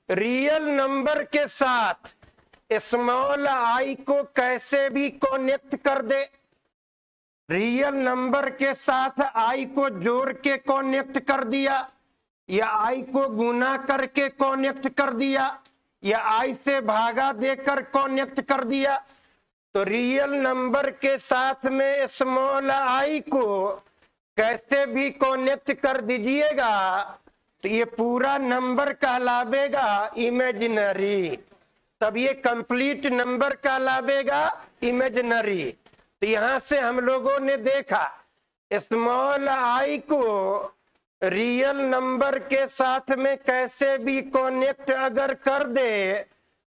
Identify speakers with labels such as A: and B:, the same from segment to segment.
A: Real number के साथ small I को कैसे भी कनेक्ट कर दे, रियल नंबर के साथ आई को जोड़ के कनेक्ट कर दिया, या आई को गुना करके कनेक्ट कर दिया, या आई से भागा देकर कनेक्ट कर दिया। तो रियल नंबर के साथ में स्मॉल आई को कैसे भी कनेक्ट कर दीजिएगा तो ये पूरा नंबर कहलावेगा इमेजिनरी, तब ये कंप्लीट नंबर कहलावेगा इमेजिनरी। तो यहां से हम लोगों ने देखा स्मॉल आई को रियल नंबर के साथ में कैसे भी कनेक्ट अगर कर दे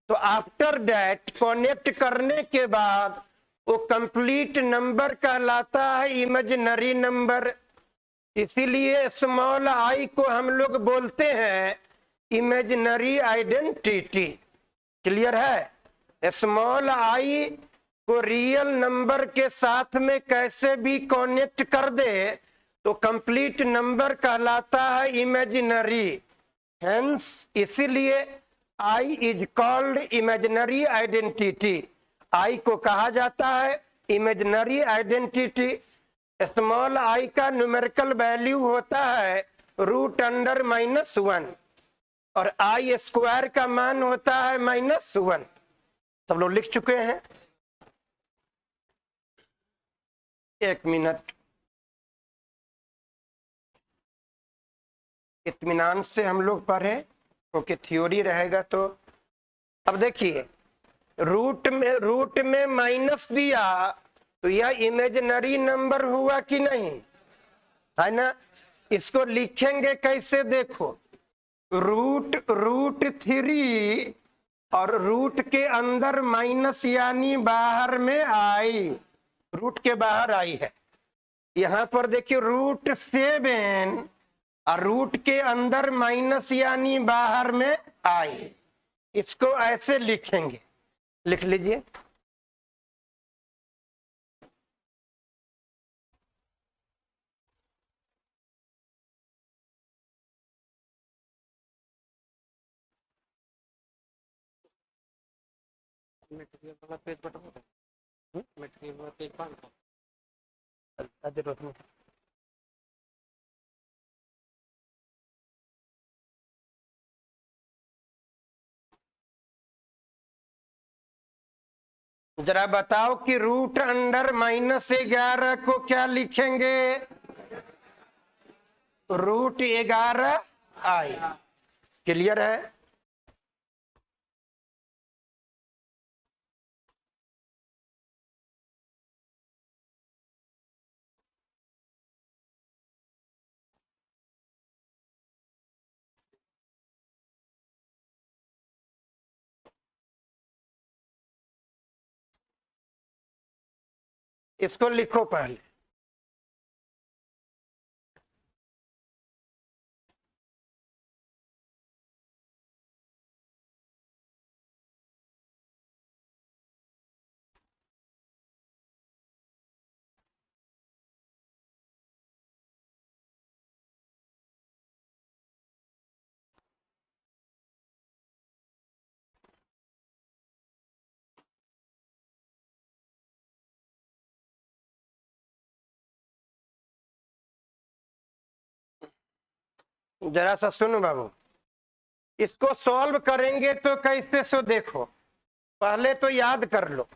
A: तो आफ्टर दैट कनेक्ट करने के बाद वो कंप्लीट नंबर कहलाता है इमेजिनरी नंबर। इसीलिए स्मॉल आई को हम लोग बोलते हैं इमेजिनरी आइडेंटिटी। क्लियर है? स्मॉल आई को रियल नंबर के साथ में कैसे भी कनेक्ट कर दे तो कंप्लीट नंबर कहलाता है इमेजिनरी। हेंस इसीलिए I is called imaginary identity. आई को कहा जाता है इमेजिनरी आइडेंटिटी। स्मॉल आई का न्यूमेरिकल वैल्यू होता है √(-1) और आई स्क्वायर का मान होता है -1। सब लोग लिख चुके हैं? एक मिनट, इत्मीनान से हम लोग पढ़े क्योंकि थ्योरी रहेगा। तो अब देखिए रूट में माइनस दिया तो यह इमेजिनरी नंबर हुआ कि नहीं, है ना? इसको लिखेंगे कैसे, देखो √3 और रूट के अंदर माइनस यानी बाहर में आई, रूट के बाहर आई है। यहां पर देखिए √7 और रूट के अंदर माइनस यानी बाहर में आई। इसको ऐसे लिखेंगे, लिख लीजिए। मटेरियल वाला पेज बटन होता है, मटेरियल वाला पेज बंद कर जरूरत नहीं। जरा बताओ कि √(-11) को क्या लिखेंगे? √11 आई। क्लियर है? इसको लिखो पहले। जरा सा सुनो बाबू, इसको सॉल्व करेंगे तो कैसे, सो देखो पहले तो याद कर लो,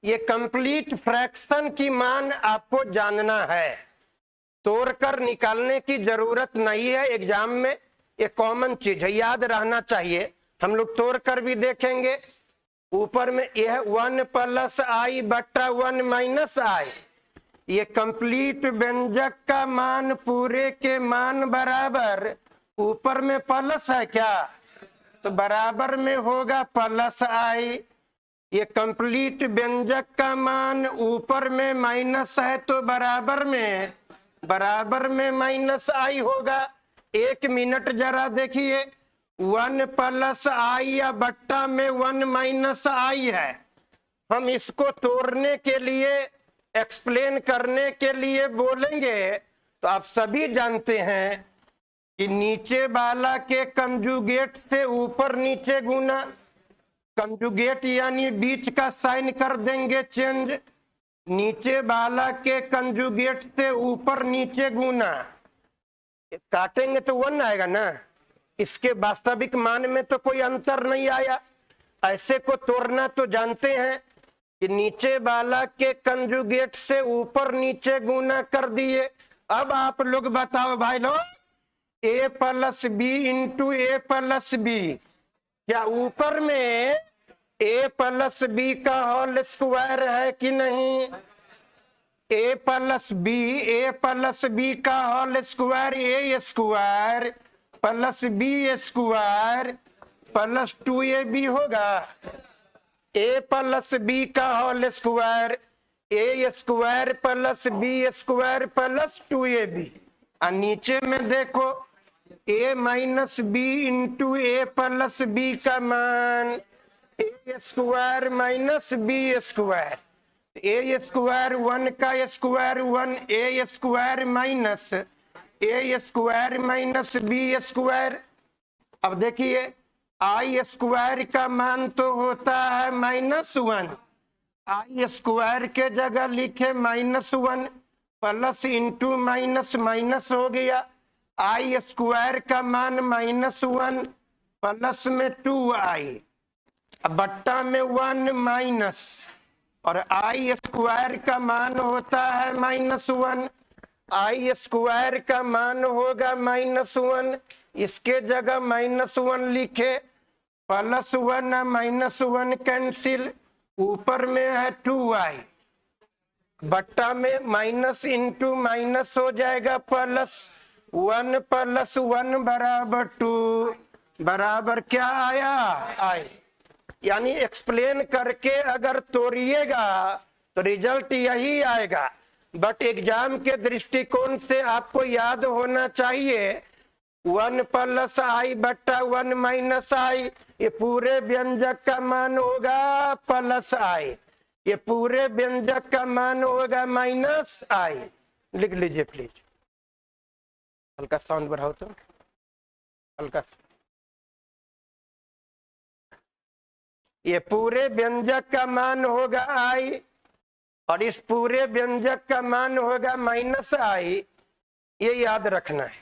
A: ये कंप्लीट फ्रैक्शन की मान आपको जानना है, तोड़कर निकालने की जरूरत नहीं है। एग्जाम में ये कॉमन चीज है, याद रहना चाहिए। हम लोग तोड़कर भी देखेंगे। ऊपर में यह 1 + i/1 - i, ये कंप्लीट व्यंजक का मान पूरे के मान बराबर, ऊपर में प्लस है क्या तो बराबर में होगा +i। ये कंप्लीट व्यंजक का मान ऊपर में माइनस है तो बराबर में -i होगा। 1 मिनट जरा देखिए, 1 + i या बट्टा में 1 - i है। हम इसको तोड़ने के लिए, एक्सप्लेन करने के लिए बोलेंगे तो आप सभी जानते हैं कि नीचे वाला के कंजुगेट से ऊपर नीचे गुना, कंजुगेट यानी बीच का साइन कर देंगे चेंज, नीचे वाला के कंजुगेट से ऊपर नीचे गुना, काटेंगे तो 1 आएगा ना, इसके वास्तविक मान में तो कोई अंतर नहीं आया। ऐसे को तोड़ना तो जानते हैं कि नीचे वाला के कंजुगेट से ऊपर नीचे गुना कर दिए। अब आप लोग बताओ भाई लोग, a plus B into A plus B, क्या ऊपर में a प्लस बी का होल स्क्वायर है कि नहीं? a प्लस बी का whole square A square plus B square plus 2ab होगा। a प्लस बी का whole square A square plus B square plus 2ab, और नीचे में देखो a minus B into A plus B का मान A square minus B square, A square 1 का square 1 ए square minus B square. अब देखिए आई स्क्वायर का मान तो होता है -1, आई स्क्वायर के जगह लिखे -1, प्लस इंटू माइनस माइनस हो गया, आई स्क्वायर का मान -1 प्लस में 2i, अब बट्टा में 1 माइनस, और आई स्क्वायर का मान होता है -1, आई स्क्वायर का मान होगा -1, इसके जगह -1 लिखे, +1 -1 कैंसिल, ऊपर में है 2i, बट्टा में माइनस इंटू माइनस हो जाएगा प्लस 1 + 1 बराबर 2, बराबर क्या आया? आई। यानी एक्सप्लेन करके अगर तोड़िएगा तो रिजल्ट यही आएगा, बट एग्जाम के दृष्टिकोण से आपको याद होना चाहिए 1 + i बट्टा 1 - i, ये पूरे व्यंजक का मान होगा +i, ये पूरे व्यंजक का मान होगा -i। लिख लीजिए प्लीज, हल्का साउंड बढ़ाओ तो, हल्का सा। ये पूरे व्यंजक का मान होगा i, और इस पूरे व्यंजक का मान होगा -i, ये याद रखना है।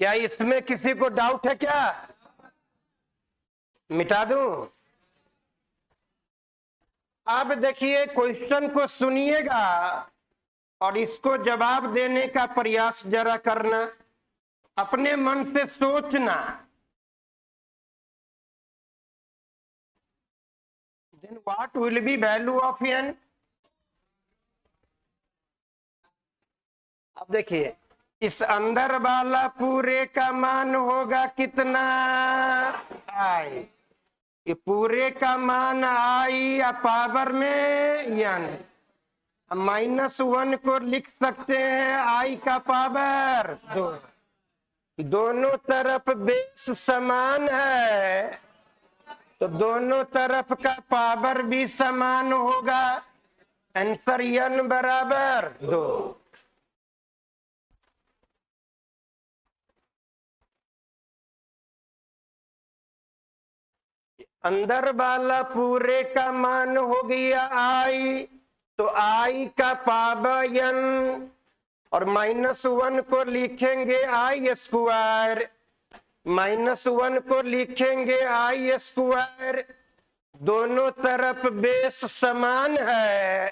A: क्या इसमें किसी को डाउट है क्या? मिटा दूं? अब देखिए क्वेश्चन को सुनिएगा और इसको जवाब देने का प्रयास जरा करना, अपने मन से सोचना। Then what will be value of n? अब देखिए इस अंदर वाला पूरे का मान होगा कितना? i, ये पूरे का मान i या पावर में n, -1 को लिख सकते हैं i का पावर 2, दोनों तरफ बेस समान है तो दोनों तरफ का पावर भी समान होगा, आंसर n बराबर 2। अंदर वाला पूरे का मान हो गया i, तो i का पावर n, और -1 को लिखेंगे i स्क्वायर, -1 को लिखेंगे i स्क्वायर, दोनों तरफ बेस समान है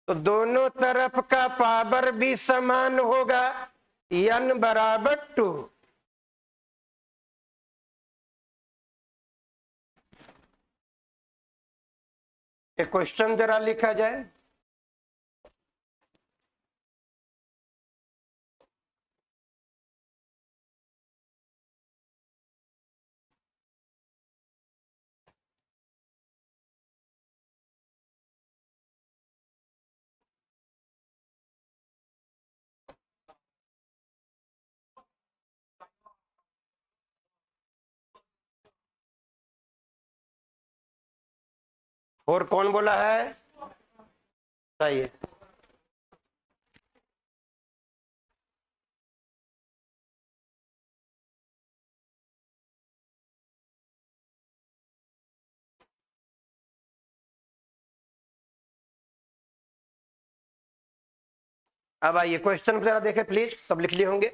A: तो दोनों तरफ का पावर भी समान होगा, n बराबर 2। एक क्वेश्चन जरा लिखा जाए। और कौन बोला है? सही है। अब आइए क्वेश्चन जरा देखें प्लीज, सब लिख लिए होंगे।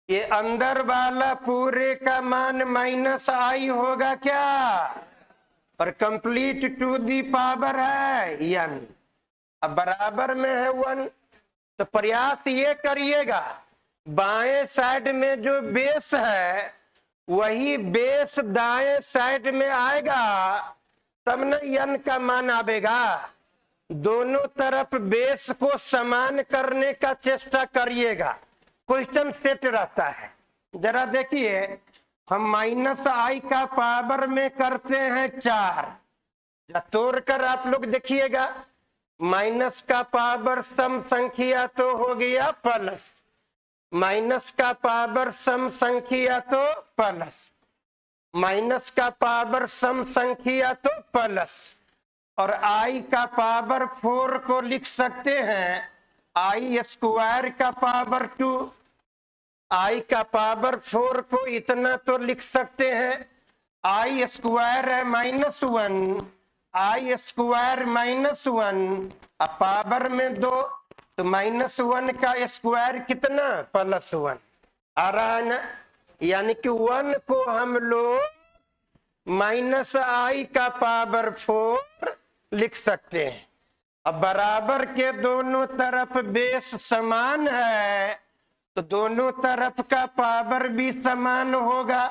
A: ये अंदर वाला पूरे का मान माइनस आई होगा क्या? और कंप्लीट टू दी पावर है n। अब बराबर में है 1, तो प्रयास ये करिएगा बाएं साइड में जो बेस है वही बेस दाएं साइड में आएगा, तब न n का मान आवेगा। दोनों तरफ बेस को समान करने का चेष्टा करिएगा, क्वेश्चन सेट रहता है। जरा देखिए, हम माइनस आई का पावर में करते हैं 4, तोड़कर आप लोग देखिएगा। माइनस का पावर सम संख्या तो हो गया प्लस, माइनस का पावर सम संख्या तो प्लस, माइनस का पावर सम संख्या तो प्लस, और आई का पावर 4 को लिख सकते हैं आई स्क्वायर का पावर 2। आई का पावर 4 को इतना तो लिख सकते हैं आई स्क्वायर है -1, आई स्क्वायर -1, अब पावर में 2, तो -1 का स्क्वायर कितना? +1 आ रहा है ना। यानी कि 1 को हम लोग माइनस आई का पावर 4 लिख सकते हैं। अब बराबर के दोनों तरफ बेस समान है तो दोनों तरफ का पावर भी समान होगा।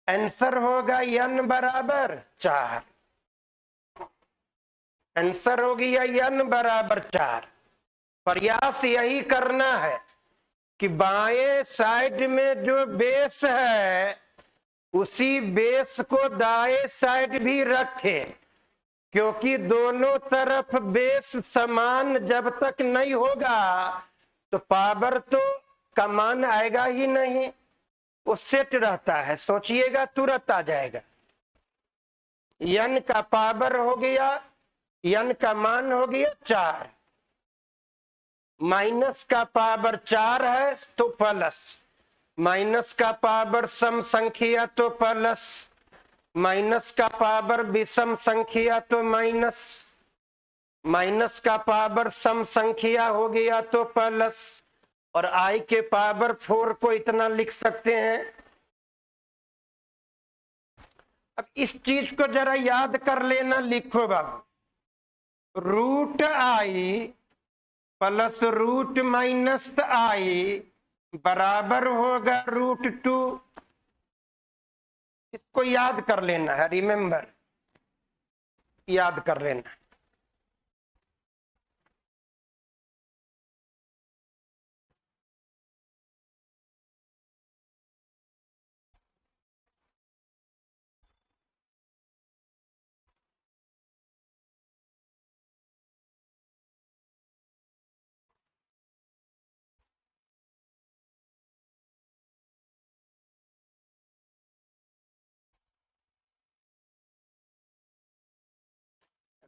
A: आंसर होगा n बराबर 4। आंसर हो गया n बराबर 4। प्रयास यही करना है कि बाएं साइड में जो बेस है उसी बेस को दाएं साइड भी रखें, क्योंकि दोनों तरफ बेस समान जब तक नहीं होगा तो पावर तो का मान आएगा ही नहीं, वो सेट रहता है। सोचिएगा तुरंत आ जाएगा। n का पावर हो गया, n का मान हो गया 4, माइनस का पावर 4 है तो प्लस, माइनस का पावर सम संख्या तो प्लस, माइनस का पावर विषम संख्या तो माइनस, माइनस का पावर सम संख्या हो गया तो प्लस, और आई के पावर 4 को इतना लिख सकते हैं। अब इस चीज को जरा याद कर लेना, लिखो बाबू, root I plus root minus I बराबर होगा √2। इसको याद कर लेना है, रिमेम्बर, याद कर लेना।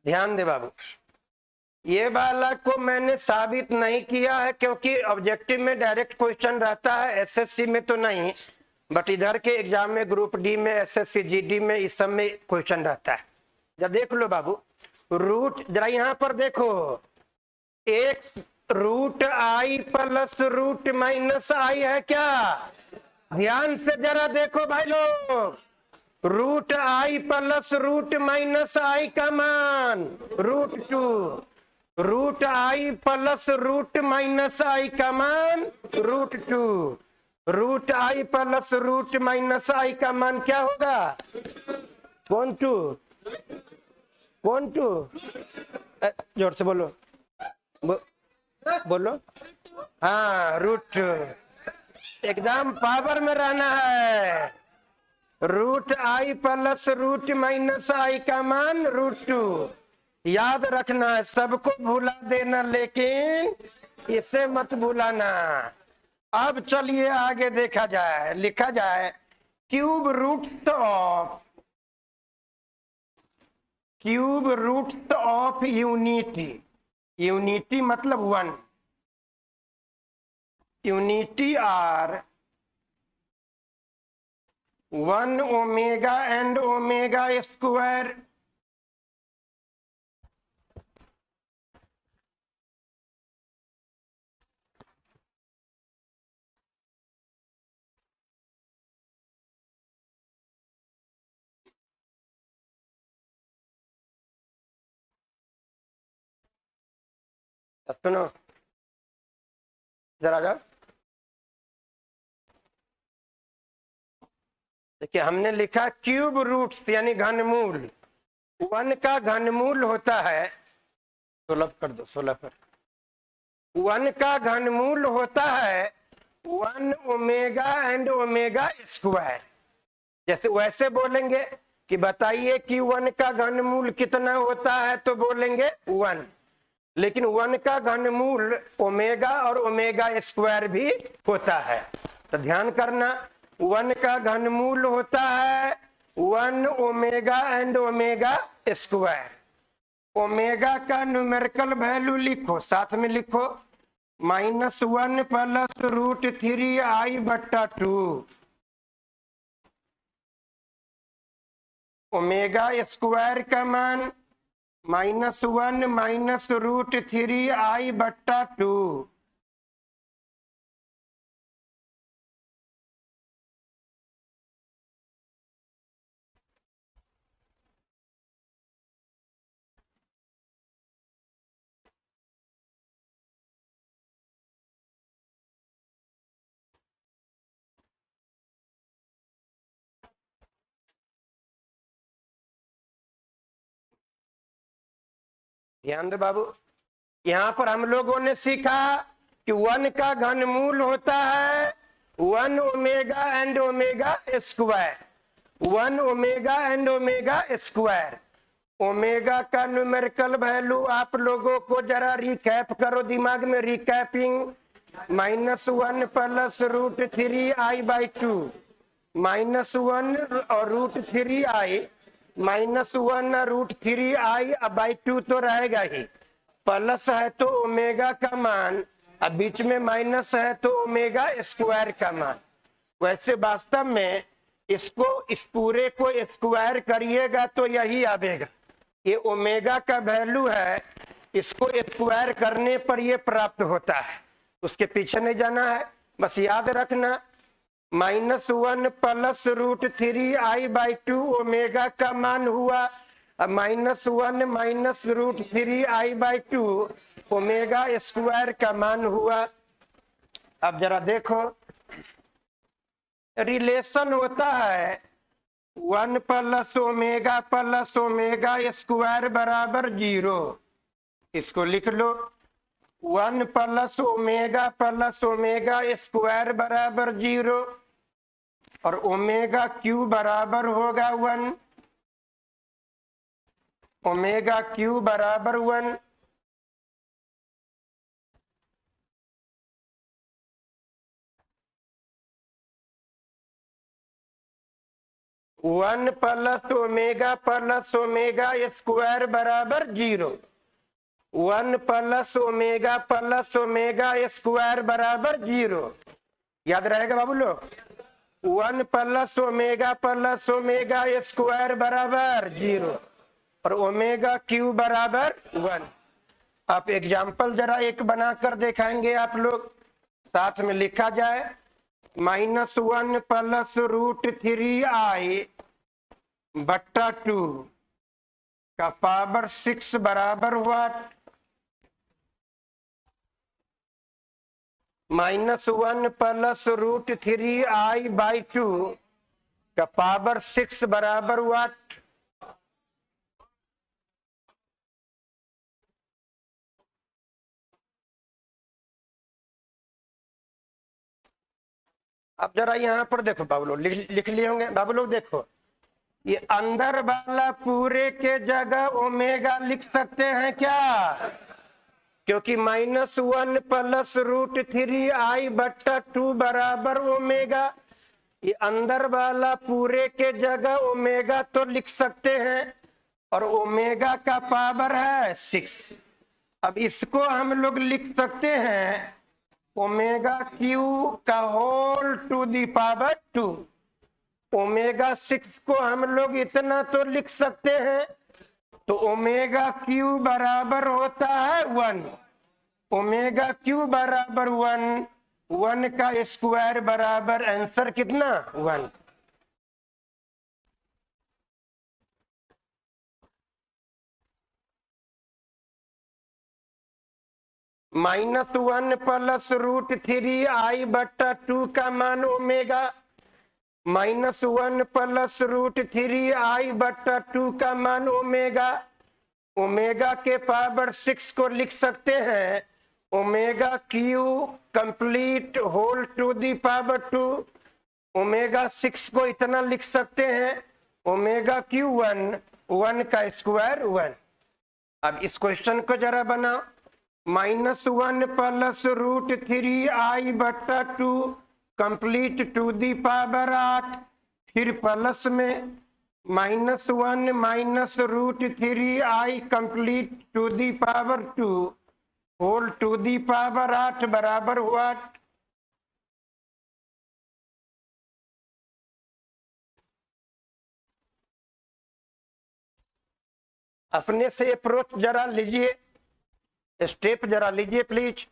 A: ध्यान दे बाबू, ये वाला को मैंने साबित नहीं किया है क्योंकि ऑब्जेक्टिव में डायरेक्ट क्वेश्चन रहता है, एसएससी में तो नहीं, बट इधर के एग्जाम में ग्रुप डी में, एसएससी जीडी में, इस सब में क्वेश्चन रहता है। जब देख लो बाबू, रूट जरा यहाँ पर देखो, X root I plus root minus I है क्या? ध्यान से जरा देखो भाई लोग, root I plus root minus I का मान √2, root I plus root minus I का मान √2। Root I plus root minus I का मान क्या होगा? कौन टू? कौन टू? जोर से बोलो, बोलो। हाँ, √2। एकदम पावर में रहना है। Root I plus root minus I का मान √2। याद रखना है, सबको भुला देना लेकिन इसे मत भुलाना। अब चलिए आगे देखा जाए, लिखा जाए cube roots of unity. Unity मतलब 1। Unity are 1 omega and omega square सुनो, जरा जाओ। देखिए, हमने लिखा क्यूब रूट्स यानी घनमूल। 1 का घनमूल होता है, 16 कर दो, 16 पर। 1 का घनमूल होता है 1 ओमेगा एंड ओमेगा स्क्वायर। जैसे वैसे बोलेंगे कि बताइए कि 1 का घनमूल कितना होता है, तो बोलेंगे 1। लेकिन 1 का घनमूल ओमेगा और ओमेगा स्क्वायर भी होता है। तो ध्यान करना, 1 का घनमूल होता है 1 omega and omega square. Omega का न्यूमेरिकल वैल्यू लिखो, साथ में लिखो -1 प्लस √3i/2। ओमेगा स्क्वायर का मान -1 माइनस √3i/2। ध्यान दो बाबू, यहाँ पर हम लोगों ने सीखा कि 1 का घनमूल होता है 1 omega and omega square. 1 omega and omega square. Omega का न्यूमेरिकल वैल्यू आप लोगों को जरा रिकैप करो, दिमाग में रिकैपिंग। -1 प्लस √3i/2। -1 और √3i, -1 √3i/2 तो रहेगा ही। प्लस है तो ओमेगा का मान, अब बीच में माइनस है तो ओमेगा स्क्वायर का मान। वैसे वास्तव में इसको, इस पूरे को स्क्वायर करिएगा तो यही आवेगा। ये ओमेगा का वैल्यू है, इसको स्क्वायर करने पर ये प्राप्त होता है। उसके पीछे नहीं जाना है, बस याद रखना -1 प्लस √3i/2 ओमेगा का मान हुआ, -1 माइनस √3i/2 ओमेगा स्क्वायर का मान हुआ। अब जरा देखो, रिलेशन होता है 1 प्लस ओमेगा स्क्वायर बराबर 0। इसको लिख लो, 1 प्लस ओमेगा स्क्वायर बराबर 0 और ओमेगा क्यू बराबर होगा 1। ओमेगा क्यू बराबर 1। वन प्लस ओमेगा स्क्वायर बराबर 0। 1 प्लस ओमेगा स्क्वायर बराबर 0। याद रहेगा बाबू लोग, 1 प्लस ओमेगा स्क्वायर बराबर 0 और ओमेगा क्यू बराबर 1। आप एग्जाम्पल जरा एक बनाकर दिखाएंगे आप लोग, साथ में लिखा जाए -1 प्लस √3i/2 का पावर 6 बराबर हुआ -1 प्लस √3i/2 का पावर 6 बराबर व्हाट? अब जरा यहाँ पर देखो बाबू लोग, लिख लिए होंगे बाबू लोग। देखो ये अंदर वाला पूरे के जगह ओमेगा लिख सकते हैं क्या? क्योंकि -1 प्लस √3i/2 बराबर ओमेगा। ये अंदर वाला पूरे के जगह ओमेगा तो लिख सकते हैं, और ओमेगा का पावर है 6। अब इसको हम लोग लिख सकते हैं ओमेगा क्यू का whole to the power 2। Omega 6 को हम लोग इतना तो लिख सकते हैं, तो ओमेगा क्यू बराबर होता है 1। ओमेगा क्यू बराबर 1, 1 का स्क्वायर बराबर आंसर कितना? 1। -1 प्लस √3i/2 का मान ओमेगा, -1 प्लस √3i/2 का मान ओमेगा। ओमेगा के पावर 6 को लिख सकते हैं omega cube complete whole to the power 2। Omega 6 को इतना लिख सकते हैं ओमेगा क्यू 1, 1 का स्क्वायर 1। अब इस क्वेश्चन को जरा बनाओ। -1 plus √3i/2 complete to the power 8, फिर प्लस में -1 minus √3i complete to the power 2 whole to the power 8 बराबर हुआ। अपने से अप्रोच जरा लीजिए, स्टेप जरा लीजिए प्लीज।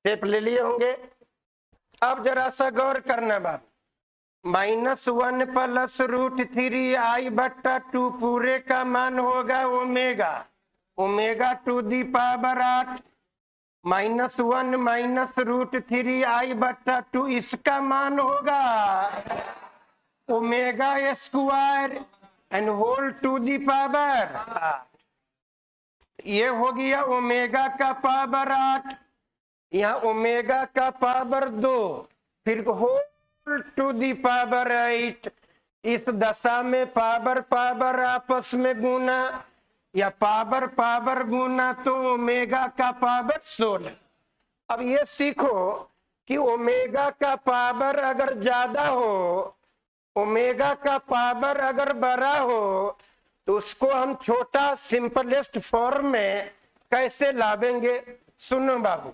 A: स्टेप ले लिए होंगे। अब जरा सा गौर करना बात। -1 प्लस √3i/2 पूरे का मान होगा omega, omega to the power 8, -1 minus √3i/2 इसका मान होगा omega square and whole to the power 8। ये हो गया ओमेगा का पावर 8, यहाँ ओमेगा का पावर 2, फिर होल टू दी पावर 8। इस दशा में पावर पावर आपस में गुना या पावर पावर गुना तो ओमेगा का पावर 16। अब ये सीखो कि ओमेगा का पावर अगर ज्यादा हो, ओमेगा का पावर अगर बड़ा हो, तो उसको हम छोटा सिंपलेस्ट फॉर्म में कैसे लावेंगे? सुनो बाबू,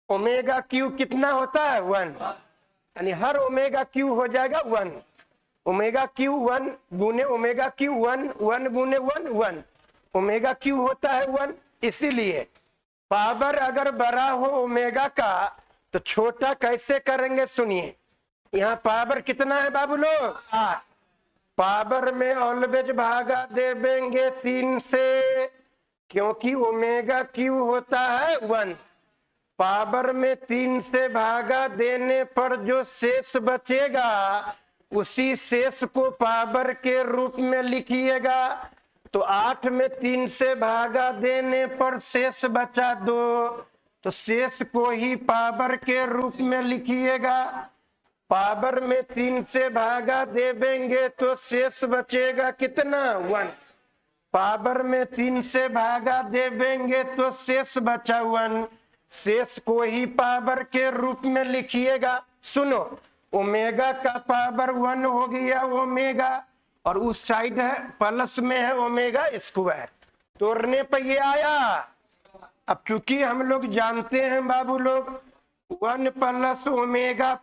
A: ओमेगा क्यू कितना होता है? 1, यानी हर ओमेगा क्यू हो जाएगा 1। ओमेगा क्यू 1 गुने ओमेगा क्यू 1, 1 गुने 1, 1। ओमेगा क्यू होता है 1। इसीलिए पावर अगर बड़ा हो ओमेगा का तो छोटा कैसे करेंगे? सुनिए, यहाँ पावर कितना है बाबू लोग? 8। पावर में ऑलवेज भागा देंगे 3 से, क्योंकि ओमेगा क्यू होता है 1। पावर में 3 से भागा देने पर जो शेष बचेगा उसी शेष को पावर के रूप में लिखिएगा। तो 8 में 3 से भागा देने पर शेष बचा 2, तो शेष को ही पावर के रूप में लिखिएगा। पावर में 3 से भागा देंगे तो शेष बचेगा कितना? 1। पावर में 3 से भागा देंगे तो शेष बचा 1, शेष को ही पावर के रूप में लिखिएगा। सुनो, ओमेगा का पावर 1 हो गया ओमेगा, और उस साइड है प्लस में है ओमेगा स्क्वायर, तोड़ने पर ये आया। अब चूंकि हम लोग जानते हैं बाबू लोग 1 प्लस ओमेगा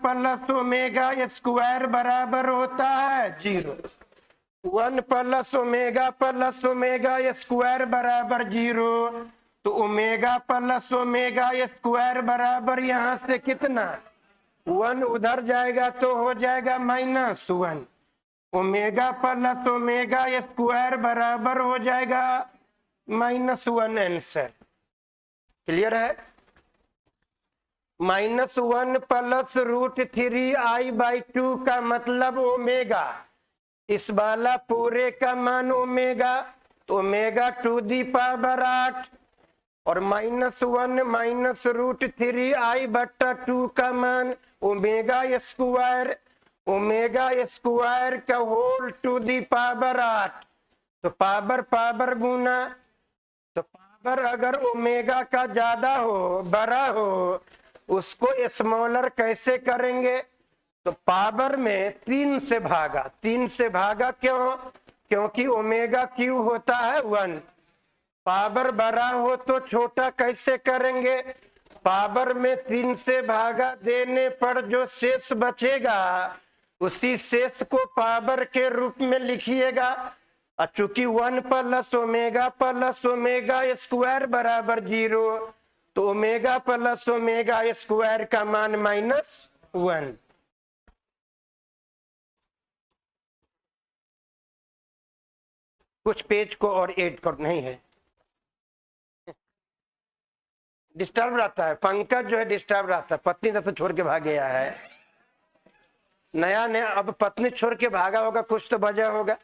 A: स्क्वायर बराबर होता है 0। 1 प्लस ओमेगा स्क्वायर बराबर 0। तो ओमेगा प्लस ओमेगा स्क्वायर बराबर यहां से कितना 1 उधर जाएगा तो हो जाएगा -1। ओमेगा प्लस ओमेगा स्क्वायर बराबर हो जाएगा -1 आंसर। क्लियर है। -1 प्लस √3i/2 का मतलब ओमेगा, इस वाला पूरे का मान ओमेगा, तो ओमेगा टू दी पावर 8 और -1 माइनस √3i/2 का मान ओमेगा स्क्वायर, ओमेगा स्क्वायर का होल टू दी पावर 8। तो पावर पावर गुना, तो पावर अगर ओमेगा का ज्यादा हो, बड़ा हो, उसको स्मॉलर कैसे करेंगे? तो पावर में 3 से भागा, 3 से भागा क्यों? क्योंकि ओमेगा क्यू होता है 1। पावर बड़ा हो तो छोटा कैसे करेंगे? पावर में 3 से भागा देने पर जो शेष बचेगा उसी शेष को पावर के रूप में लिखिएगा। और चूंकि 1 प्लस ओमेगा स्क्वायर बराबर 0, तो ओमेगा प्लस ओमेगा स्क्वायर का मान -1। कुछ पेज को और ऐड कर नहीं है, डिस्टर्ब रहता है। पंकज जो है डिस्टर्ब रहता है, पत्नी तरफ से छोड़ के भाग गया है। नया नया अब पत्नी छोड़ के भागा होगा, कुछ तो वजह होगा।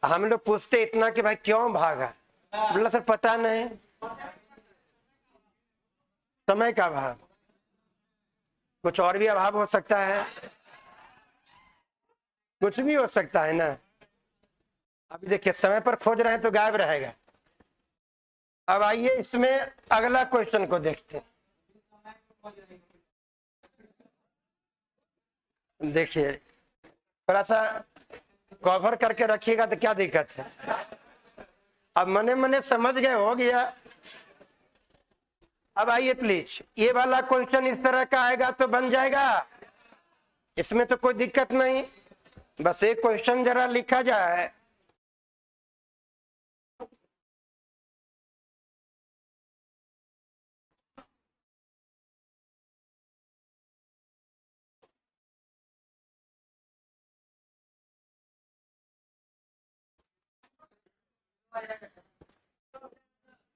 A: हम लोग पूछते इतना कि भाई क्यों भागा, बोला सर पता नहीं, समय का अभाव, कुछ और भी अभाव हो सकता है, कुछ भी हो सकता है ना। अभी देखिए समय पर खोज रहे हैं तो गायब रहेगा। अब आइए इसमें अगला क्वेश्चन को देखते हैं। देखिए थोड़ा सा कवर करके रखिएगा तो क्या दिक्कत है। अब मने मने समझ गए, हो गया। अब आइए प्लीज, ये वाला क्वेश्चन इस तरह का आएगा तो बन जाएगा, इसमें तो कोई दिक्कत नहीं। बस एक क्वेश्चन जरा लिखा जाए।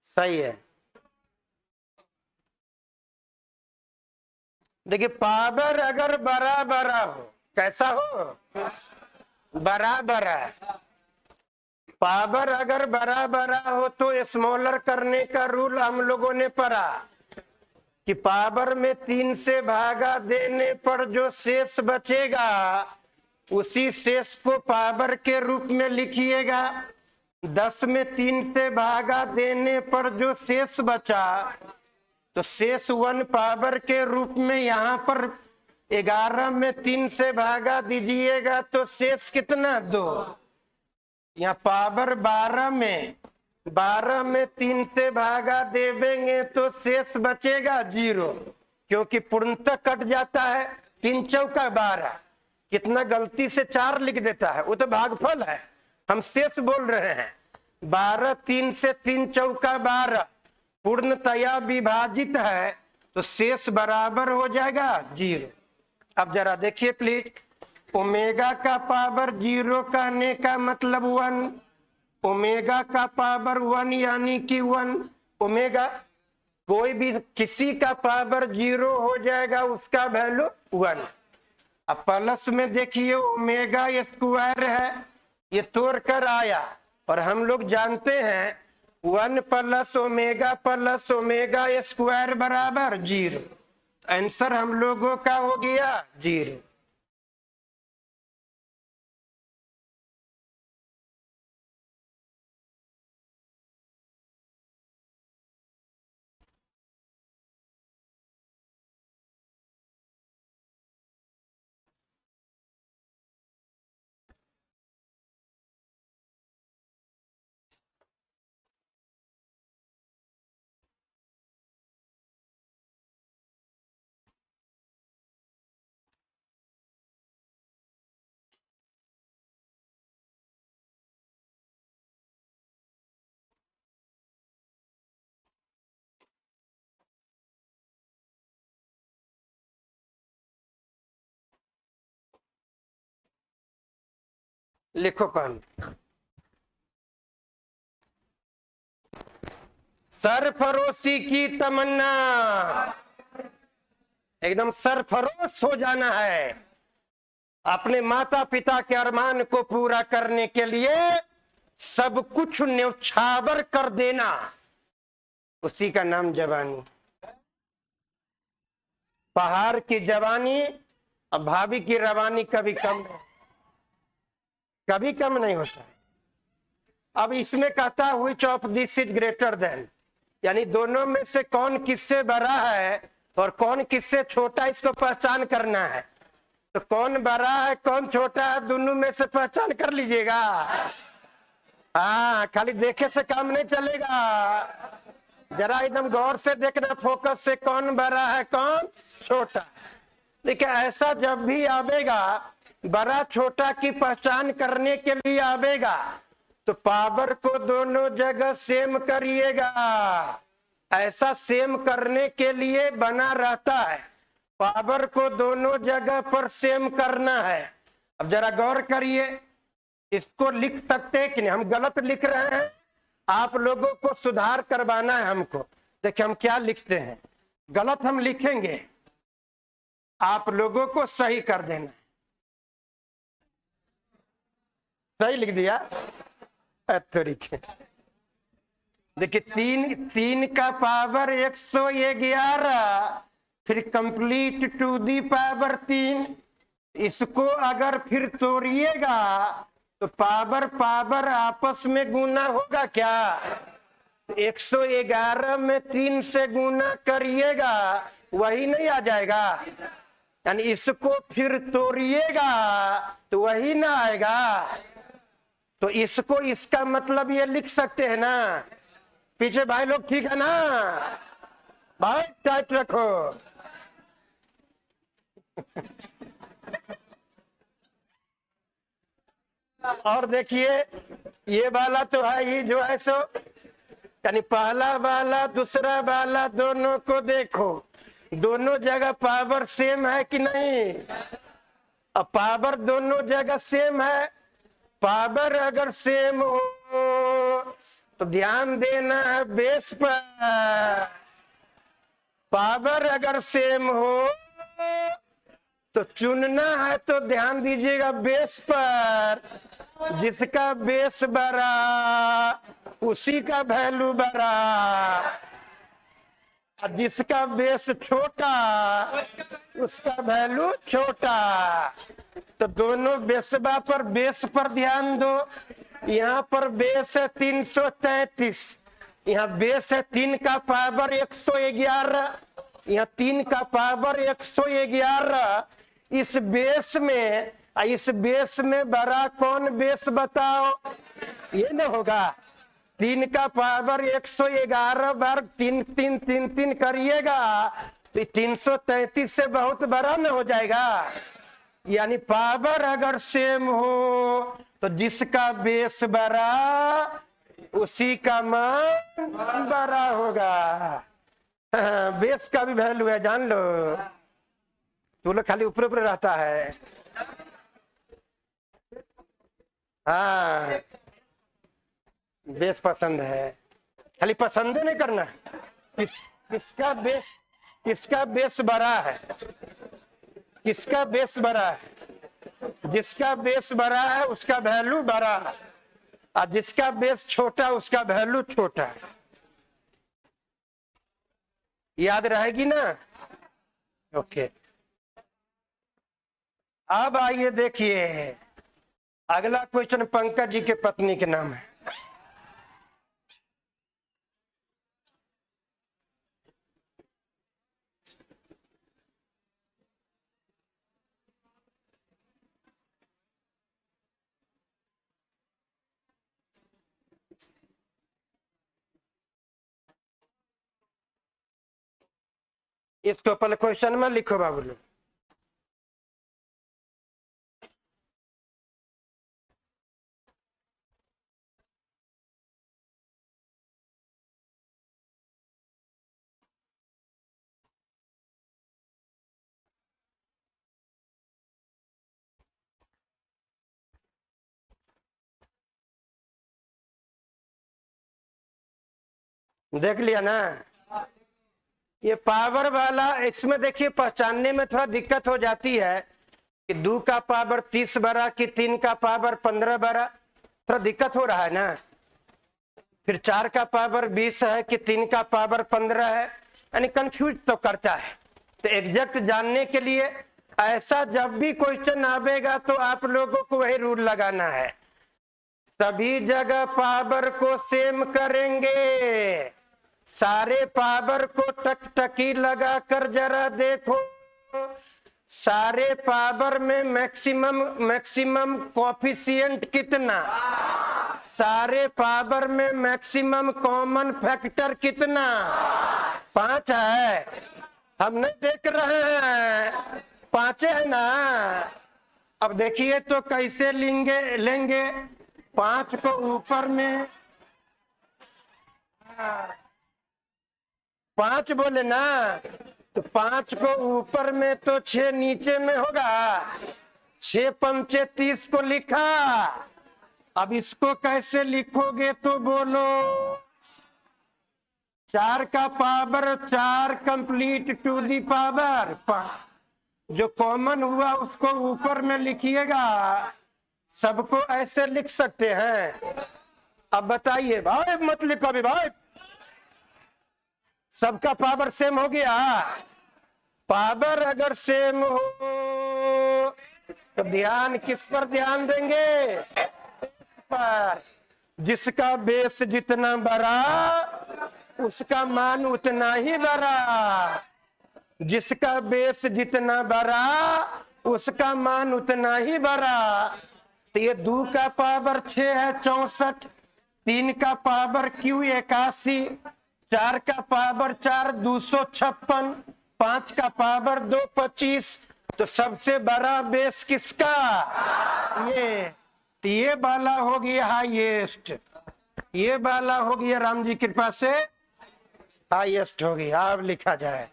A: सही है। देखिए पावर अगर बड़ा बड़ा हो, कैसा हो, बड़ा बड़ा, पावर अगर बड़ा बड़ा हो तो स्मॉलर करने का रूल हम लोगों ने पढ़ा कि पावर में 3 से भागा देने पर जो शेष बचेगा उसी शेष को पावर के रूप में लिखिएगा। 10 में 3 से भागा देने पर जो शेष बचा तो शेष 1 पावर के रूप में, यहाँ पर 11 में 3 से भागा दीजिएगा तो शेष कितना 2। यहाँ पावर 12 में 3 से भागा देवेंगे तो शेष बचेगा 0, क्योंकि पूर्णतः कट जाता है। 3 चौका 12, कितना गलती से 4 लिख देता है, वो तो भागफल है, हम शेष बोल रहे हैं। 12 3 से 3 चौका 12 पूर्णतया विभाजित है तो शेष बराबर हो जाएगा 0। अब जरा देखिए प्लीज, ओमेगा का पावर 0 कहने का मतलब 1, ओमेगा का पावर 1 यानी कि 1 ओमेगा, कोई भी किसी का पावर 0 हो जाएगा उसका वैल्यू 1। अब प्लस में देखिए ओमेगा स्क्वायर है, ये तोड़ कर आया, और हम लोग जानते हैं 1 प्लस ओमेगा स्क्वायर बराबर 0। आंसर हम लोगों का हो गया 0। लिखो पहले। सरफरोशी की तमन्ना, एकदम सरफरोश हो जाना है, अपने माता पिता के अरमान को पूरा करने के लिए सब कुछ न्यौछावर कर देना, उसी का नाम जवानी। पहाड़ की जवानी और भाभी की रवानी कभी कम नहीं होता। अब इसमें कहता है which of this is greater than, यानी दोनों में से कौन किससे बड़ा है और कौन किससे छोटा, इसको पहचान करना है। तो कौन बड़ा है कौन छोटा है, दोनों में से पहचान कर लीजिएगा। हाँ, खाली देखे से काम नहीं चलेगा, जरा एकदम गौर से देखना, फोकस से, कौन बड़ा है कौन छोटा। देखिए ऐसा जब भी आवेगा, बड़ा छोटा की पहचान करने के लिए आवेगा, तो पावर को दोनों जगह सेम करिएगा। ऐसा सेम करने के लिए बना रहता है, पावर को दोनों जगह पर सेम करना है। अब जरा गौर करिए, इसको लिख सकते हैं कि नहीं, हम गलत लिख रहे हैं, आप लोगों को सुधार करवाना है हमको। देखिए हम क्या लिखते हैं, गलत हम लिखेंगे, आप लोगों को सही कर देना है। सही लिख दिया तरीके। देखिए तीन का पावर 111, फिर कंप्लीट टू दी पावर 3, इसको अगर फिर तोड़िएगा तो पावर पावर आपस में गुना होगा क्या, 111 में 3 से गुना करिएगा, वही नहीं आ जाएगा, यानी इसको फिर तोड़िएगा तो वही ना आएगा। तो इसको, इसका मतलब ये लिख सकते हैं ना। पीछे भाई लोग ठीक है ना, भाई टाइट रखो। और देखिए ये वाला तो है ही जो है सो, यानी पहला वाला दूसरा वाला दोनों को देखो, दोनों जगह पावर सेम है कि नहीं। अब पावर दोनों जगह सेम है, पावर अगर सेम हो तो ध्यान देना है बेस पर, पावर अगर सेम हो तो चुनना है, तो ध्यान दीजिएगा बेस पर, जिसका बेस बड़ा उसी का वैल्यू बड़ा, जिसका बेस छोटा उसका वैल्यू छोटा। तो दोनों बेसबा पर, बेस पर ध्यान दो, यहाँ पर बेस है 333, यहाँ बेस है 3 का पावर 111, यहाँ 3 का पावर 111। इस बेस में बड़ा कौन बेस बताओ, ये ना होगा। 3 का पावर 111 बार 3 3 3 3 करिएगा तो 333 से बहुत बड़ा न हो जाएगा। यानी पावर अगर सेम हो तो जिसका बेस बड़ा उसी का मान बड़ा होगा। बेस का भी वैल्यू है, जान लो। तू लोग खाली ऊपर ऊपर रहता है। हाँ, बेस पसंद है, खाली पसंद नहीं करना। किसका बेस बड़ा है, किसका बेस बड़ा है, जिसका बेस बड़ा है उसका वैल्यू बड़ा है, और जिसका बेस छोटा उसका वैल्यू छोटा। याद रहेगी ना। ओके, अब आइए देखिए अगला क्वेश्चन पंकज जी के पत्नी के नाम है। इसको पहले क्वेश्चन में लिखो बाबू लोग। देख लिया ना। ये पावर वाला, इसमें देखिए पहचानने में थोड़ा दिक्कत हो जाती है कि 2 का पावर 30 बड़ा कि 3 का पावर 15 बड़ा, थोड़ा दिक्कत हो रहा है ना। फिर 4 का पावर 20 है कि 3 का पावर 15 है, यानी कंफ्यूज तो करता है। तो एग्जैक्ट जानने के लिए ऐसा जब भी क्वेश्चन आवेगा तो आप लोगों को वही रूल लगाना है, सभी जगह पावर को सेम करेंगे। सारे पावर को टकटकी लगाकर जरा देखो, सारे पावर में मैक्सिमम कोफिशिएंट कितना, सारे पावर में मैक्सिमम कॉमन फैक्टर कितना, 5 है। हम नहीं देख रहे हैं, 5 है ना। अब देखिए तो कैसे लेंगे 5 को ऊपर में, 5 बोले ना, तो 5 को ऊपर में तो 6 नीचे में होगा। 6 पंचे 30 को लिखा। अब इसको कैसे लिखोगे तो बोलो, 4 का power 4 complete to the power, जो कॉमन हुआ उसको ऊपर में लिखिएगा। सबको ऐसे लिख सकते हैं। अब बताइए भाई, मत लिखो अभी भाई, सबका पावर सेम हो गया। पावर अगर सेम हो तो ध्यान किस पर ध्यान देंगे, पर जिसका बेस जितना बड़ा उसका मान उतना ही बड़ा, जिसका बेस जितना बड़ा उसका मान उतना ही बड़ा। तो ये 2 का पावर 6 है 64, 3 का पावर क्यू 81, 4 का पावर 4 256, 5 का पावर 2 25। तो सबसे बड़ा बेस किसका, ये। तो ये वाला हो गया हाईएस्ट, ये वाला हो गया राम जी कृपा से हाईएस्ट हो गया। अब लिखा जाए,